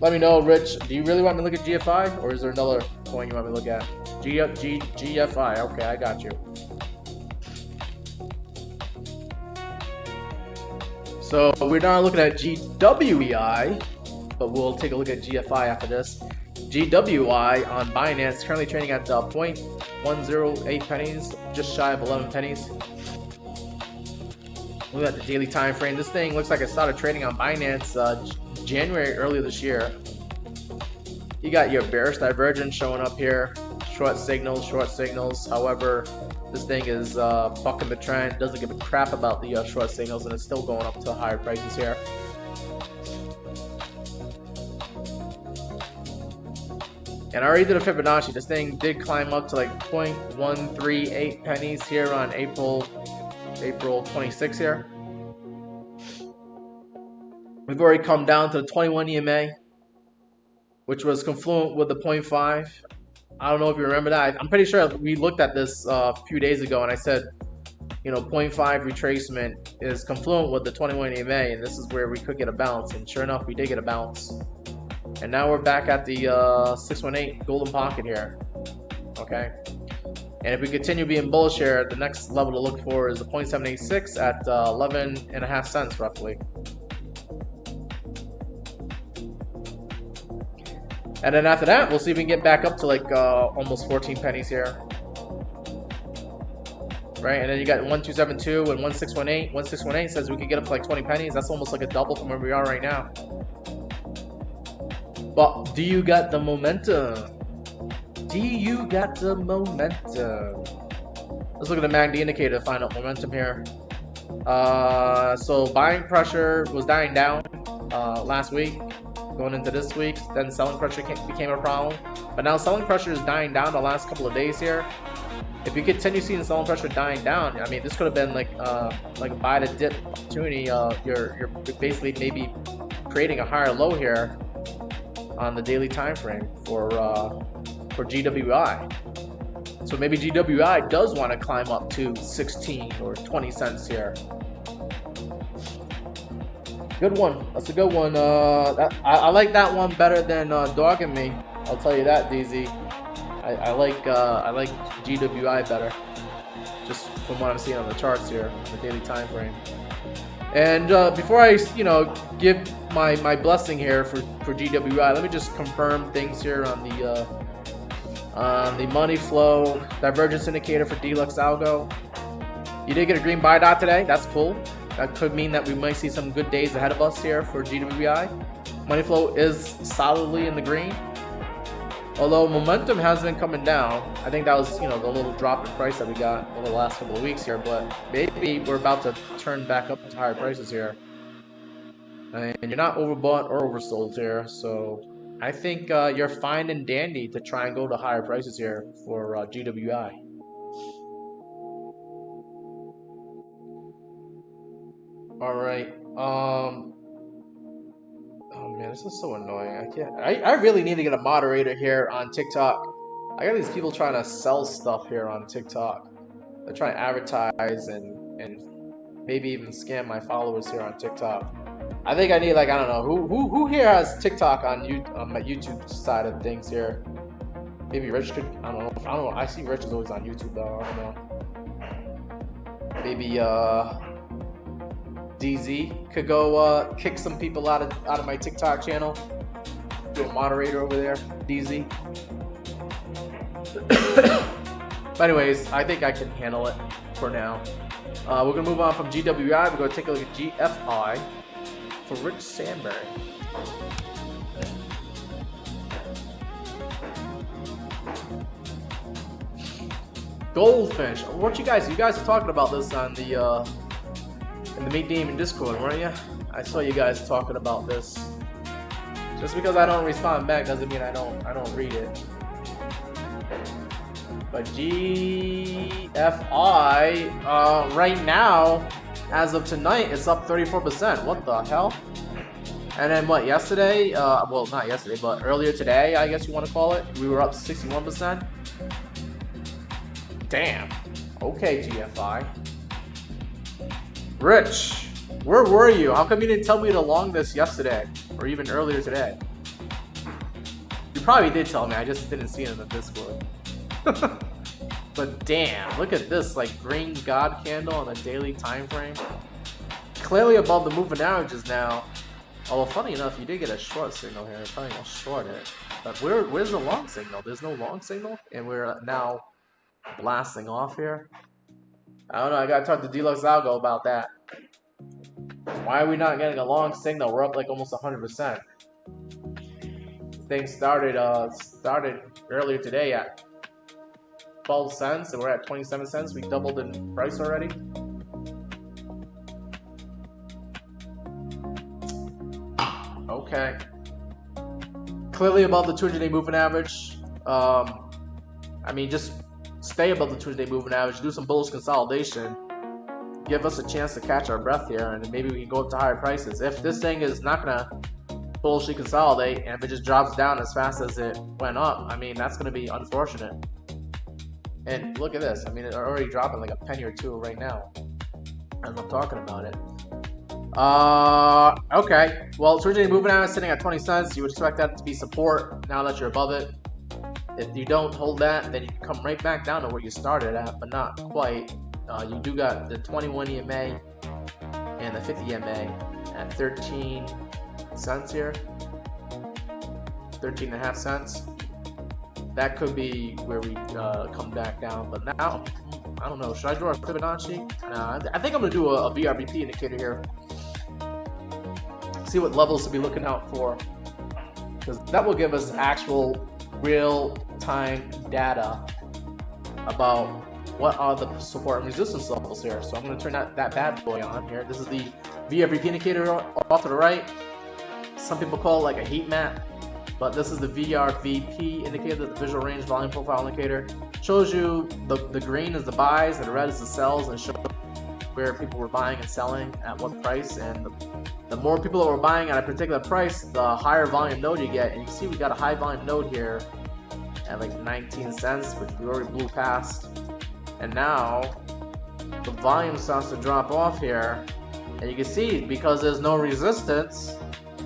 let me know, Rich, do you really want me to look at GFI, or is there another coin you want me to look at? GFI, okay, I got you. So we're not looking at GWEI, but we'll take a look at GFI after this. GWI on Binance currently trading at 0.108 pennies, just shy of 11 pennies. Look at the daily time frame. This thing looks like it started trading on Binance January earlier this year. You got your bearish divergence showing up here. Short signals. However, this thing is bucking the trend. Doesn't give a crap about the short signals, and it's still going up to higher prices here. And I already did a Fibonacci. This thing did climb up to like 0.138 pennies here on April 26 here. We've already come down to the 21 EMA, which was confluent with the 0.5. I don't know if you remember that. I'm pretty sure we looked at this a few days ago, and I said, you know, 0.5 retracement is confluent with the 21 EMA, and this is where we could get a bounce. And sure enough, we did get a bounce. And now we're back at the 618 golden pocket here. Okay. And if we continue being bullish here, the next level to look for is the 0.786 at 11.5 cents roughly. And then after that, we'll see if we can get back up to like almost 14 pennies here. Right, and then you got 1272 and 1618. 1618 says we could get up to like 20 pennies. That's almost like a double from where we are right now. But do you got the momentum? Do you got the momentum? Let's look at the MACD indicator to find out momentum here. So buying pressure was dying down last week, going into this week. Then selling pressure became a problem. But now selling pressure is dying down the last couple of days here. If you continue seeing selling pressure dying down, I mean, this could have been like a buy to dip opportunity. You're basically maybe creating a higher low here on the daily time frame for GWI. So maybe GWI does want to climb up to 16 or 20 cents here. Good one. That's a good one. I like that one better than Dog and Me. I'll tell you that, DZ. I like GWI better, just from what I'm seeing on the charts here, on the daily time frame. And before I, give my blessing here for GWI, let me just confirm things here on the money flow divergence indicator for DeluxeAlgo. You did get a green buy dot today. That's cool. That could mean that we might see some good days ahead of us here for GWI. Money flow is solidly in the green. Although momentum has been coming down. I think that was, the little drop in price that we got over the last couple of weeks here, but maybe we're about to turn back up to higher prices here. And you're not overbought or oversold here, so I think you're fine and dandy to try and go to higher prices here for GWI. All right. Oh man, this is so annoying. I can't. I really need to get a moderator here on TikTok. I got these people trying to sell stuff here on TikTok. They're trying to advertise and maybe even scam my followers here on TikTok. I think I need, like, I don't know, who here has TikTok on my YouTube side of things here? Maybe Rich could. I don't know. I see Rich is always on YouTube though. I don't know. Maybe DZ could go kick some people out of my TikTok channel. Do a moderator over there, DZ. But anyways, I think I can handle it for now. We're gonna move on from GWI. We're gonna take a look at GFI for Rich Sandberg. Goldfish. What you guys are talking about this on the in the Meet Demon Discord, weren't you? I saw you guys talking about this. Just because I don't respond back doesn't mean I don't read it. But GFI right now, as of tonight, it's up 34%. What the hell? And then what? Yesterday? Well, not yesterday, but earlier today, I guess you want to call it. We were up 61%. Damn. Okay, GFI. Rich, where were you? How come you didn't tell me to long this yesterday or even earlier today? You probably did tell me. I just didn't see it in the Discord. But damn, look at this, like, green god candle on the daily time frame. Clearly above the moving averages now. Although funny enough, you did get a short signal here. Probably gonna short it. But where's the long signal? There's no long signal, and we're now blasting off here. I don't know. I gotta talk to DeluxeAlgo about that. Why are we not getting a long signal? We're up like almost 100%. Thing started earlier today at 12 cents, and we're at 27 cents. We doubled in price already. Okay. Clearly above the 200-day moving average. I mean, just stay above the 200-day moving average. Do some bullish consolidation. Give us a chance to catch our breath here, and maybe we can go up to higher prices. If this thing is not gonna bullishly consolidate, and if it just drops down as fast as it went up, I mean, that's gonna be unfortunate. And look at this. I mean, it's already dropping like a penny or two right now as I'm talking about it. Okay. Well, 200-day moving average sitting at 20 cents. You would expect that to be support now that you're above it. If you don't hold that, then you can come right back down to where you started at, but not quite. You do got the 21 EMA and the 50 EMA at 13 cents here. 13.5 cents. That could be where we come back down, but now, I don't know. Should I draw a Fibonacci? I think I'm going to do a VRBP indicator here. See what levels to be looking out for, because that will give us actual real-time data about what are the support and resistance levels here. So I'm going to turn that bad boy on here. This is the VRBP indicator off to the right. Some people call it like a heat map, but this is the VRVP indicator, the visual range volume profile indicator. Shows you the green is the buys and the red is the sells, and shows where people were buying and selling at what price. And the more people that were buying at a particular price, the higher volume node you get. And you can see we got a high volume node here at like 19 cents, which we already blew past. And now the volume starts to drop off here, and you can see because there's no resistance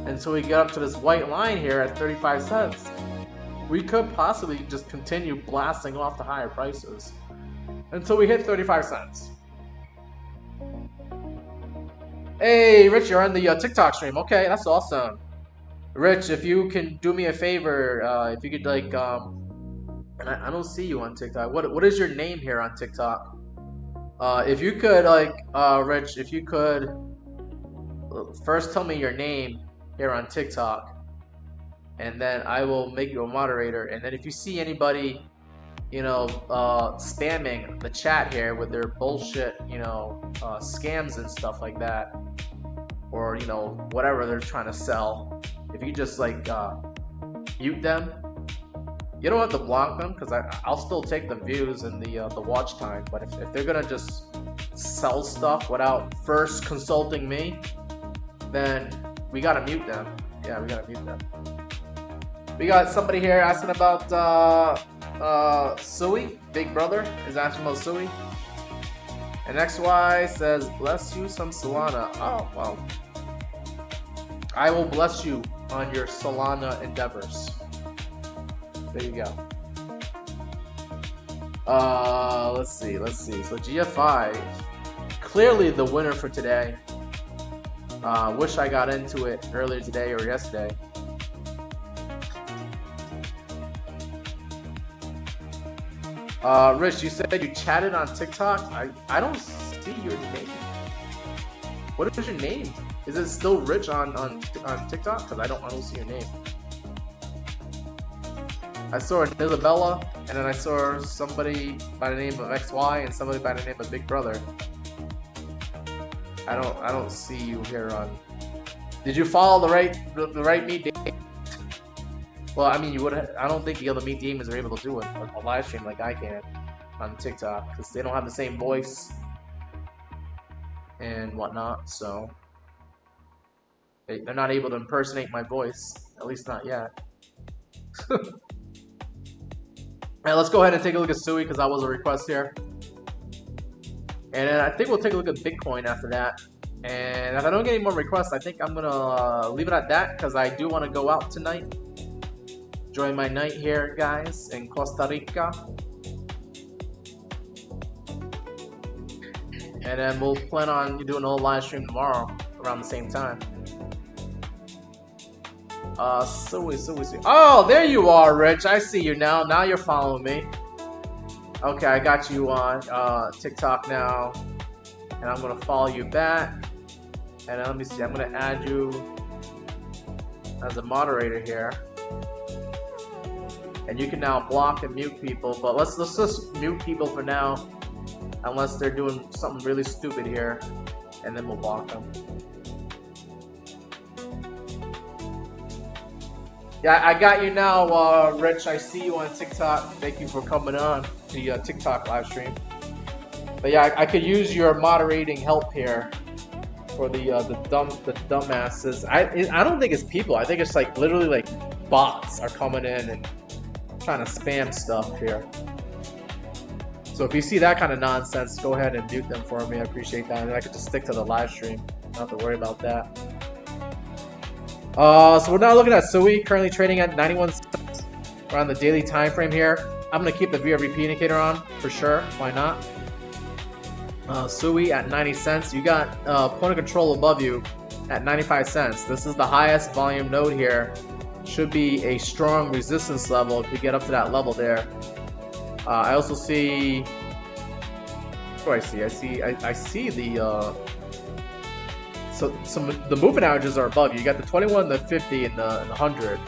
until we get up to this white line here at 35 cents. We could possibly just continue blasting off the higher prices until we hit 35 cents. Hey, Rich, you're on the TikTok stream. Okay, that's awesome. Rich, if you can do me a favor, if you could, like, and I don't see you on TikTok. What is your name here on TikTok? If you could, like, Rich, if you could first tell me your name here on TikTok, and then I will make you a moderator. And then if you see anybody, you know, spamming the chat here with their bullshit, you know, scams and stuff like that, or, you know, whatever they're trying to sell, if you just, like, mute them. You don't have to block them because I'll still take the views and the watch time. But if they're gonna just sell stuff without first consulting me, then we gotta mute them. Yeah, we gotta mute them. We got somebody here asking about Sui. Big Brother is asking about Sui. And XY says, bless you some Solana. Oh, well. I will bless you on your Solana endeavors. There you go. Let's see. So GFI, clearly the winner for today. Wish I got into it earlier today or yesterday. Rich, you said you chatted on TikTok. I don't see your name. What is your name? Is it still Rich on TikTok? Because I don't see your name. I saw an Isabella, and then I saw somebody by the name of XY and somebody by the name of Big Brother. I don't see you here on. Did you follow the right Meet Demons? Well, I mean, you would. I don't think the other Meet Demons are able to do a live stream like I can on TikTok because they don't have the same voice and whatnot. So they're not able to impersonate my voice, at least not yet. Alright, let's go ahead and take a look at Sui because that was a request here. And then I think we'll take a look at Bitcoin after that. And if I don't get any more requests, I think I'm going to leave it at that because I do want to go out tonight. Enjoy my night here, guys, in Costa Rica. And then we'll plan on doing a live stream tomorrow around the same time. Sui. Oh, there you are, Rich. I see you now. Now you're following me. Okay, I got you on TikTok now. And I'm going to follow you back. And let me see. I'm going to add you as a moderator here. And you can now block and mute people. But let's just mute people for now. Unless they're doing something really stupid here. And then we'll block them. Yeah, I got you now, Rich. I see you on TikTok. Thank you for coming on the TikTok live stream. But yeah, I could use your moderating help here for the dumbasses. I don't think it's people. I think it's like literally like bots are coming in and trying to spam stuff here. So if you see that kind of nonsense, go ahead and mute them for me. I appreciate that, and I could just stick to the live stream. Don't have to worry about that. So we're now looking at Sui, currently trading at 91 cents. We're on the daily time frame here. I'm going to keep the VRVP indicator on for sure. Why not? Sui at 90 cents. You got point of control above you at 95 cents. This is the highest volume node here. Should be a strong resistance level if we get up to that level there. I also see. What do I see? I see the. So the moving averages are above you. You got the 21, the 50, and the 100.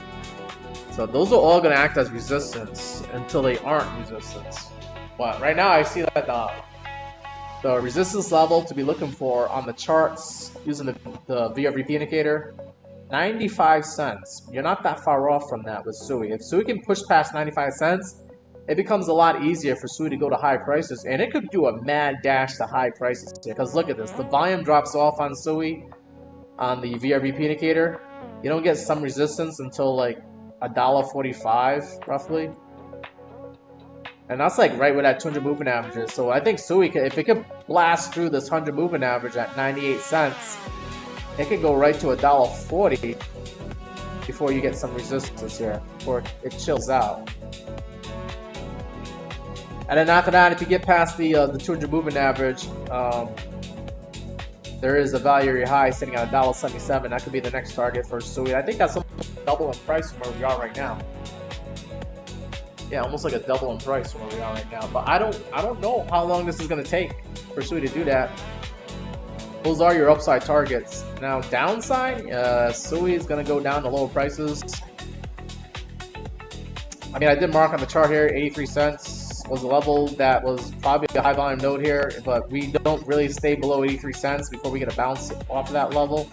So those are all going to act as resistance until they aren't resistance. But right now I see that the resistance level to be looking for on the charts using the VRVP indicator, 95 cents. You're not that far off from that with Sui. If Sui can push past 95 cents, it becomes a lot easier for Sui to go to high prices, and it could do a mad dash to high prices here. Because look at this, the volume drops off on Sui on the VRVP indicator. You don't get some resistance until like $1.45 roughly, and that's like right where that 200 moving average is. So I think Sui, if it could blast through this 100 moving average at 98 cents, it could go right to $1.40 before you get some resistance here, before it chills out. And then after that, if you get past the 200 moving average, there is a value area high sitting at $1.77. That could be the next target for Sui. I think that's almost double in price from where we are right now. Yeah, almost like a double in price from where we are right now. But I don't know how long this is going to take for Sui to do that. Those are your upside targets. Now downside, Sui is going to go down to lower prices. I mean, I did mark on the chart here, 83 cents. Was a level that was probably a high volume node here, but we don't really stay below 83 cents before we get a bounce off of that level.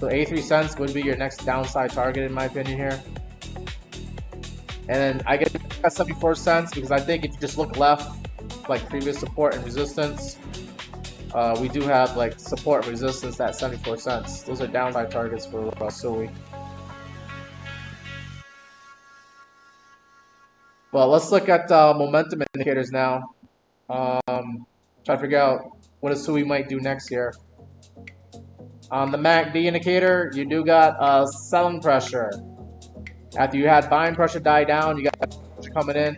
So 83 cents would be your next downside target in my opinion here. And then I get at 74 cents because I think if you just look left, like previous support and resistance, we do have like support and resistance at 74 cents. Those are downside targets for SUI. Well, let's look at momentum indicators now. Try to figure out what a SUI might do next year. On the MACD indicator, you do got selling pressure. After you had buying pressure die down, you got pressure coming in.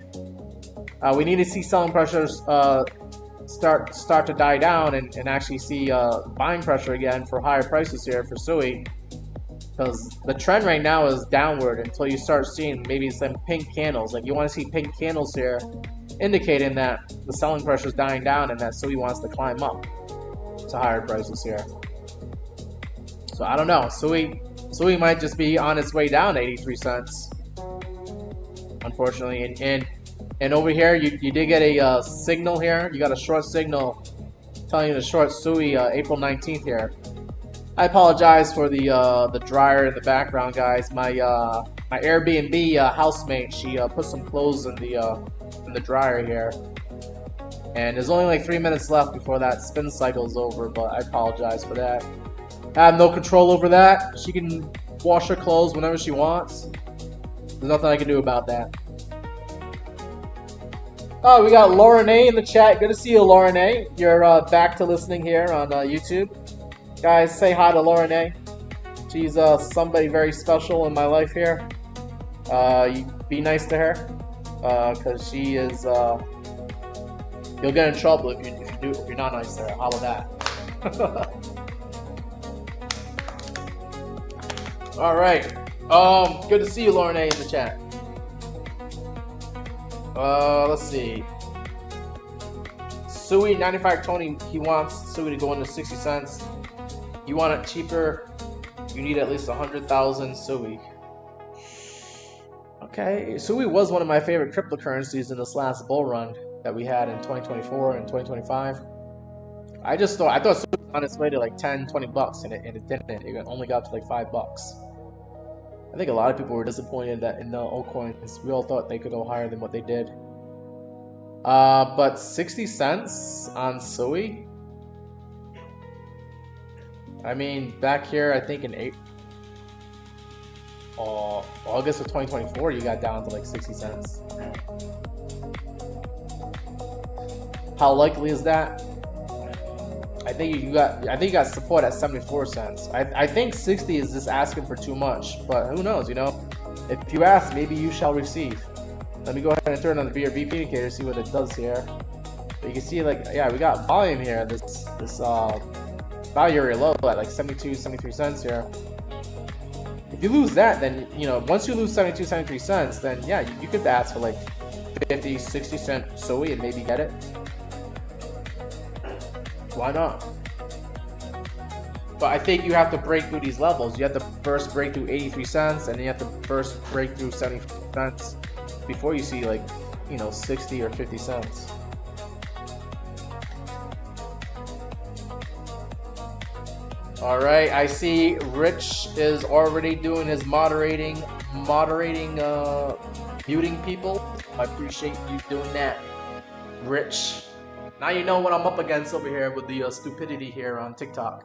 We need to see selling pressures start to die down and actually see buying pressure again for higher prices here for SUI. Because the trend right now is downward until you start seeing maybe some pink candles. Like you want to see pink candles here indicating that the selling pressure is dying down and that SUI wants to climb up to higher prices here. So I don't know. SUI might just be on its way down 83 cents. Unfortunately. And over here, you did get a signal here. You got a short signal telling you to short SUI April 19th here. I apologize for the dryer in the background, guys. My Airbnb housemate, she put some clothes in the dryer here, and there's only like 3 minutes left before that spin cycle is over. But I apologize for that. I have no control over that. She can wash her clothes whenever she wants. There's nothing I can do about that. Oh, we got Lauren A in the chat. Good to see you, Lauren A. You're back to listening here on YouTube. Guys, say hi to Lauren A. She's somebody very special in my life here. You be nice to her, because she is. You'll get in trouble if you're not nice to her. How about that? All right. Good to see you, Lauren A, in the chat. Let's see. SUI 95 Tony. He wants SUI to go into 60 cents. You want it cheaper? You need at least 100,000 SUI. Okay, SUI was one of my favorite cryptocurrencies in this last bull run that we had in 2024 and 2025. I thought SUI was on its way to like 10, 20 bucks, and it didn't. It only got to like $5. I think a lot of people were disappointed that in the altcoins, we all thought they could go higher than what they did. But 60 cents on SUI? I mean, back here, I think in August of 2024, you got down to like 60 cents. How likely is that? I think you got support at 74 cents. I think 60 is just asking for too much, but who knows, you know? If you ask, maybe you shall receive. Let me go ahead and turn on the VRV indicator, see what it does here. But you can see, like, yeah, we got volume here. This value area low at like 72, 73 cents here. If you lose that, then, you know, once you lose 72, 73 cents, then yeah, you could ask for like 50, 60 cent SUI and maybe get it. Why not? But I think you have to break through these levels. You have to first break through 83 cents, and then you have to first break through 75 cents before you see, like, you know, 60 or 50 cents. All right, I see Rich is already doing his moderating, muting people. I appreciate you doing that, Rich. Now you know what I'm up against over here with the stupidity here on TikTok.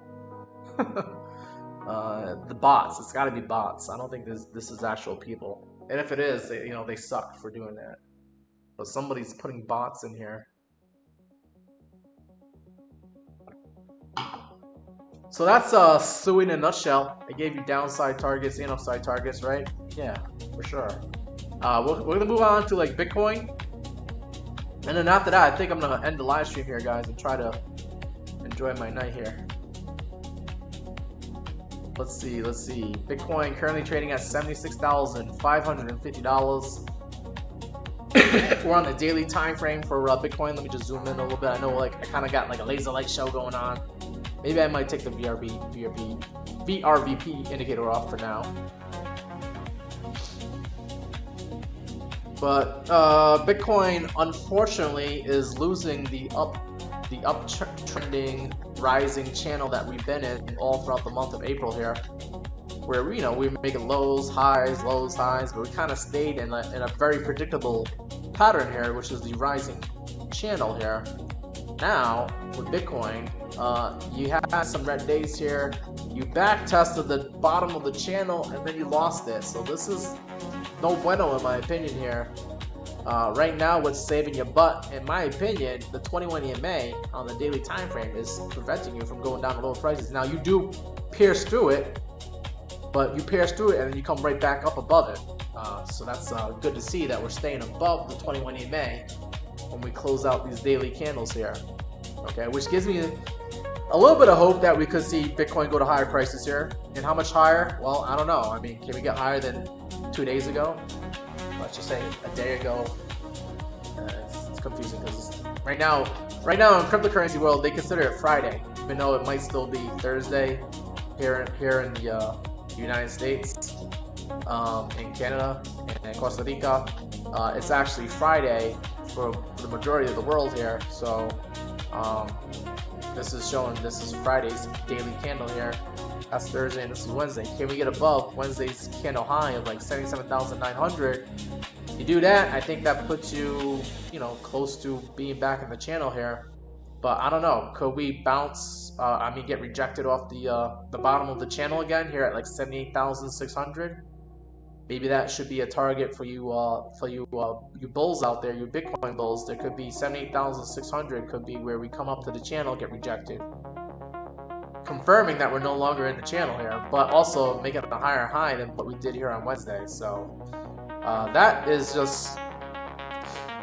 The bots. It's got to be bots. I don't think this is actual people. And if it is, they suck for doing that. But somebody's putting bots in here. So that's SUI in a nutshell. I gave you downside targets and upside targets, right? Yeah, for sure. We're gonna move on to like Bitcoin. And then after that, I think I'm going to end the live stream here, guys, and try to enjoy my night here. Let's see. Bitcoin currently trading at $76,550. We're on the daily time frame for Bitcoin. Let me just zoom in a little bit. I know, like, I kind of got like a laser light show going on. Maybe I might take the VRVP indicator off for now. But Bitcoin, unfortunately, is losing the uptrending rising channel that we've been in all throughout the month of April here. where we were making lows, highs, but we kind of stayed in a very predictable pattern here, which is the rising channel here. Now with Bitcoin, you had some red days here. You back tested the bottom of the channel and then you lost it. So this is no bueno in my opinion here. Right now, what's saving your butt, in my opinion, the 21 EMA on the daily time frame is preventing you from going down to lower prices. Now you do pierce through it, but you pierce through it and then you come right back up above it. So that's good to see that we're staying above the 21 EMA when we close out these daily candles here. Okay, which gives me a little bit of hope that we could see Bitcoin go to higher prices here. And how much higher? Well, I don't know. I mean, can we get higher than 2 days ago? Let's just say a day ago. It's confusing because right now in cryptocurrency world they consider it Friday, even though it might still be Thursday here in the United States, in Canada, and Costa Rica. It's actually Friday for the majority of the world here. So this is Friday's daily candle here. That's Thursday and this is Wednesday. Can we get above Wednesday's candle high of like 77,900? You do that, I think that puts you, close to being back in the channel here. But I don't know. Could we bounce? Get rejected off the bottom of the channel again here at like 78,600? Maybe that should be a target for you you bulls out there, you Bitcoin bulls. There could be 78,600 could be where we come up to the channel, get rejected, confirming that we're no longer in the channel here, but also making a higher high than what we did here on Wednesday. So that is just,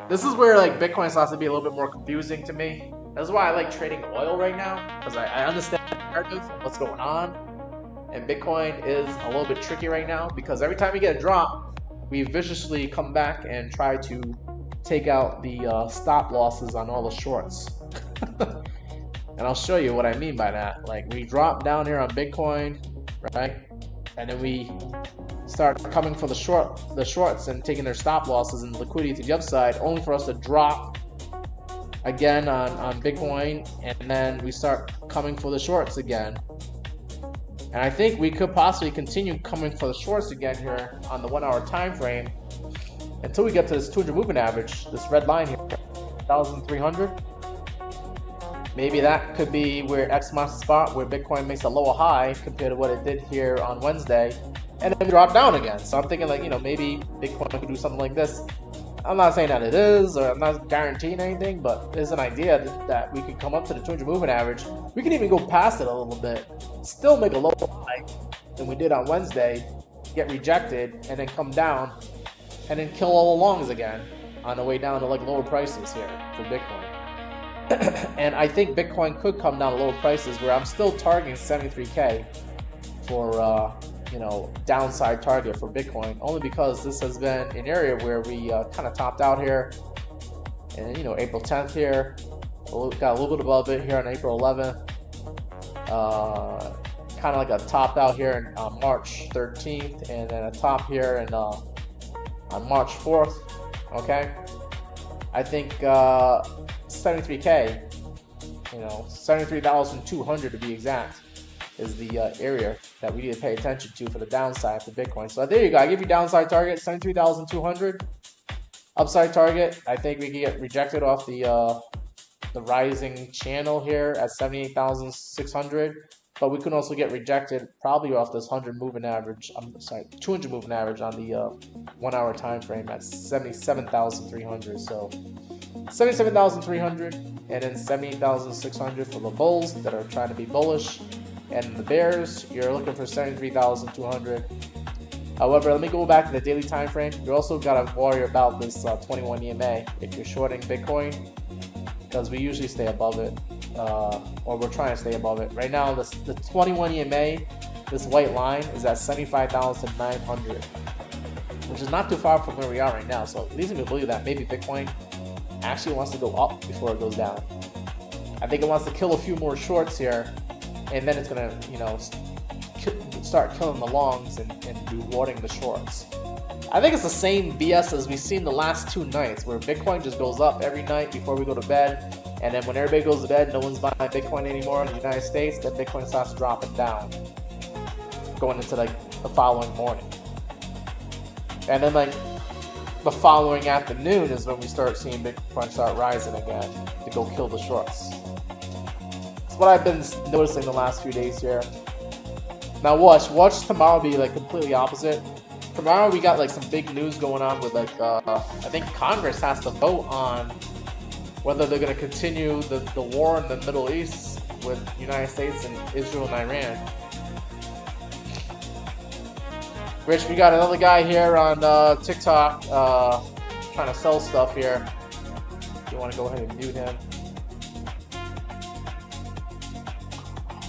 this is where like Bitcoin starts to be a little bit more confusing to me. That's why I like trading oil right now, because I understand the narrative and what's going on. And Bitcoin is a little bit tricky right now because every time we get a drop, we viciously come back and try to take out the stop losses on all the shorts. And I'll show you what I mean by that. Like we drop down here on Bitcoin, right? And then we start coming for the shorts and taking their stop losses and liquidity to the upside, only for us to drop again on Bitcoin, and then we start coming for the shorts again. And I think we could possibly continue coming for the shorts again here on the 1 hour time frame until we get to this 200 moving average, this red line here, 1,300. Maybe that could be where X marks the spot, where Bitcoin makes a lower high compared to what it did here on Wednesday, and then drop down again. So I'm thinking like, maybe Bitcoin could do something like this. I'm not saying that it is, or I'm not guaranteeing anything, but there's an idea that we could come up to the 200 moving average. We could even go past it a little bit, still make a lower high than we did on Wednesday, get rejected, and then come down, and then kill all the longs again on the way down to like lower prices here for Bitcoin. And I think Bitcoin could come down to lower prices, where I'm still targeting 73K for downside target for Bitcoin, only because this has been an area where we kind of topped out here, and April 10th here, got a little bit above it here on April 11th, kind of like a top out here on March 13th, and then a top here on March 4th. Okay, I think 73K, 73,200 to be exact, is the area that we need to pay attention to for the downside for Bitcoin. So there you go. I give you downside target 73,200. Upside target, I think we can get rejected off the rising channel here at 78,600. But we can also get rejected probably off this 200 moving average on the 1 hour time frame at 77,300. So 77,300 and then 78,600 for the bulls that are trying to be bullish. And the bears, you're looking for 73,200. However, let me go back to the daily time frame. You also got to worry about this 21 EMA if you're shorting Bitcoin, because we usually stay above it, or we're trying to stay above it. Right now, the 21 EMA, this white line, is at 75,900, which is not too far from where we are right now. So it leads me to believe that maybe Bitcoin actually wants to go up before it goes down. I think it wants to kill a few more shorts here, and then it's gonna, start killing the longs and rewarding the shorts. I think it's the same BS as we've seen the last 2 nights, where Bitcoin just goes up every night before we go to bed, and then when everybody goes to bed, no one's buying Bitcoin anymore in the United States, then Bitcoin starts dropping down. going into like the following morning. And then like the following afternoon is when we start seeing Bitcoin start rising again to go kill the shorts. That's what I've been noticing the last few days here. Now watch tomorrow be like completely opposite. Tomorrow we got like some big news going on with like I think Congress has to vote on whether they're going to continue the war in the Middle East with United States and Israel and Iran. Rich, we got another guy here on TikTok trying to sell stuff here. You want to go ahead and mute him.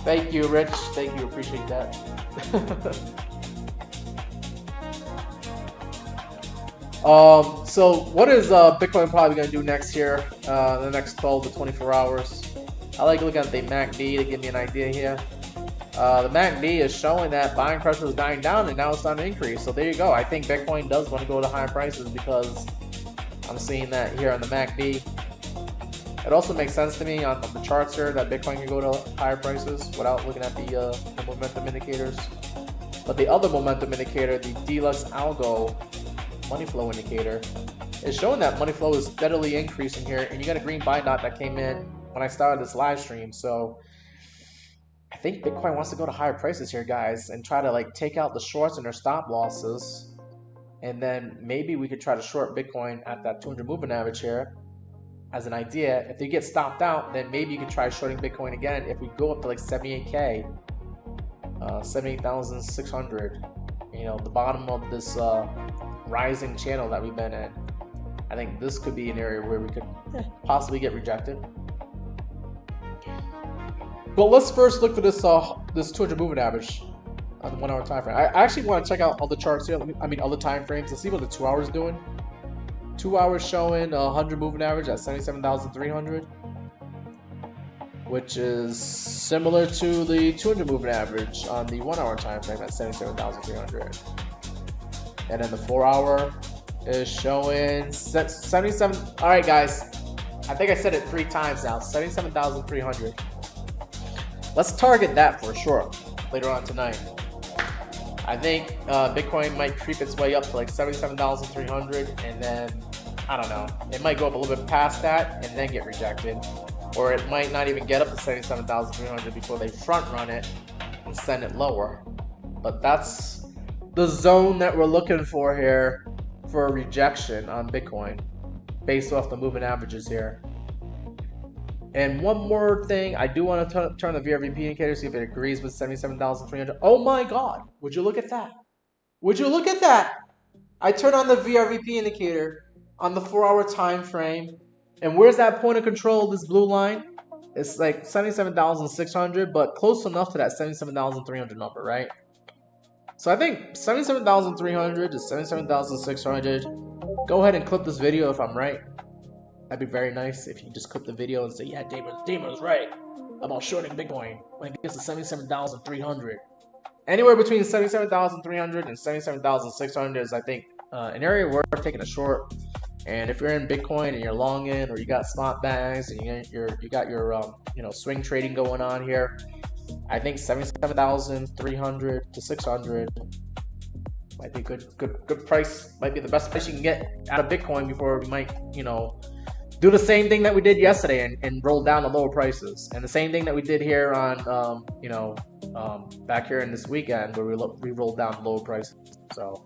Thank you, Rich. Thank you. Appreciate that. So what is Bitcoin probably going to do next here, the next 12 to 24 hours? I like looking at the MEXC to give me an idea here. The MEXC is showing that buying pressure is dying down and now it's starting to increase. So there you go. I think Bitcoin does want to go to higher prices because I'm seeing that here on the MEXC. It also makes sense to me on the charts here that Bitcoin can go to higher prices without looking at the momentum indicators. But the other momentum indicator, the DeluxeAlgo money flow indicator, is showing that money flow is steadily increasing here. And you got a green buy dot that came in when I started this live stream. So I think Bitcoin wants to go to higher prices here, guys, and try to like take out the shorts and their stop losses. And then maybe we could try to short Bitcoin at that 200 moving average here as an idea. If they get stopped out, then maybe you can try shorting Bitcoin again. If we go up to like 78K, 78,600, you know, the bottom of this rising channel that we've been in, I think this could be an area where we could possibly get rejected. But let's first look for this this 200 moving average on the 1 hour time frame. I actually want to check out all the charts here. I mean, other time frames to see what the 2 hours doing. 2 hours showing 100 moving average at 77,300, which is similar to the 200 moving average on the 1 hour time frame at 77,300. And then the 4 hour is showing 77. All right, guys, I think I said it 3 times now. 77,300. Let's target that for sure later on tonight. I think Bitcoin might creep its way up to like 77,300, and then I don't know, it might go up a little bit past that and then get rejected, or it might not even get up to 77,300 before they front run it and send it lower. But that's the zone that we're looking for here for a rejection on Bitcoin based off the moving averages here. And one more thing, I do want to turn the VRVP indicator, see if it agrees with 77,300. Oh my God, would you look at that? Would you look at that? I turn on the VRVP indicator on the 4 hour time frame, and where's that point of control, this blue line? It's like 77,600, but close enough to that 77,300 number, right? So I think 77,300 to 77,600. Go ahead and clip this video if I'm right. That'd be very nice if you just clip the video and say, yeah, Damon was right about shorting Bitcoin when it gets to 77,300. Anywhere between 77,300 and 77,600 is, I think, an area worth taking a short. And if you're in Bitcoin and you're long in, or you got spot bags and you got your swing trading going on here, I think 77,300 to 600 might be good price. Might be the best price you can get out of Bitcoin before we might do the same thing that we did yesterday and roll down the lower prices, and the same thing that we did here on back here in this weekend where we rolled down the lower prices. So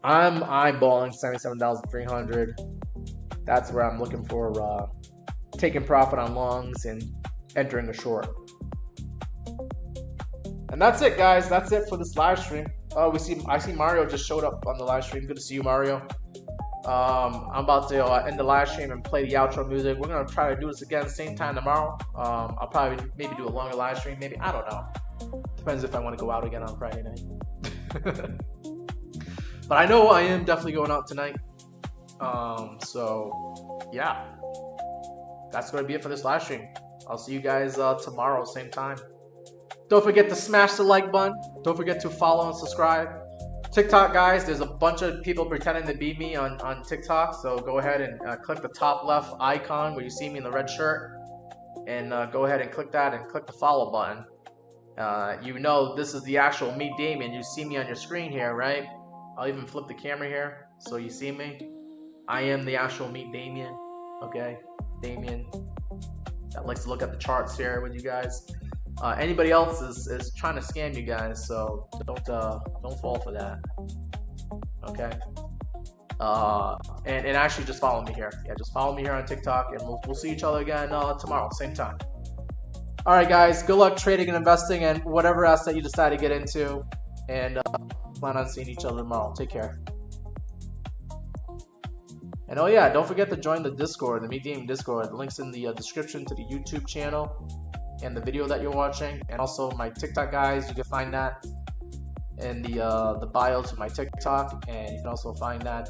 I'm eyeballing 77,300. That's where I'm looking for taking profit on longs and entering a short. And that's it, guys. That's it for this live stream. I see Mario just showed up on the live stream. Good to see you, Mario. I'm about to end the live stream and play the outro music. We're gonna try to do this again same time tomorrow. I'll probably maybe do a longer live stream. Maybe, I don't know. Depends if I want to go out again on Friday night. But I know I am definitely going out tonight. So yeah, that's gonna be it for this live stream. I'll see you guys tomorrow, same time. Don't forget to smash the like button. Don't forget to follow and subscribe. TikTok, guys, there's a bunch of people pretending to be me on TikTok, so go ahead and click the top left icon where you see me in the red shirt, and go ahead and click that and click the follow button. You know this is the actual me, Damien. You see me on your screen here, right? I'll even flip the camera here so you see me. I am the actual me, Damien. Okay, Damien that likes to look at the charts here with you guys. Anybody else is trying to scam you guys, so don't fall for that. Okay. And actually just follow me here. Yeah, just follow me here on TikTok, and we'll see each other again tomorrow, same time. All right, guys. Good luck trading and investing and whatever else that you decide to get into. And plan on seeing each other tomorrow. Take care. And oh yeah, don't forget to join the Discord, the Me Damien Discord. The link's in the description to the YouTube channel and the video that you're watching, and also my TikTok, guys. You can find that in the bio to my TikTok, and you can also find that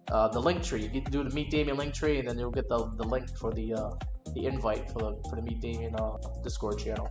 the link tree. You can do the Me Damien link tree, and then you'll get the link for the invite for the Me Damien Discord channel.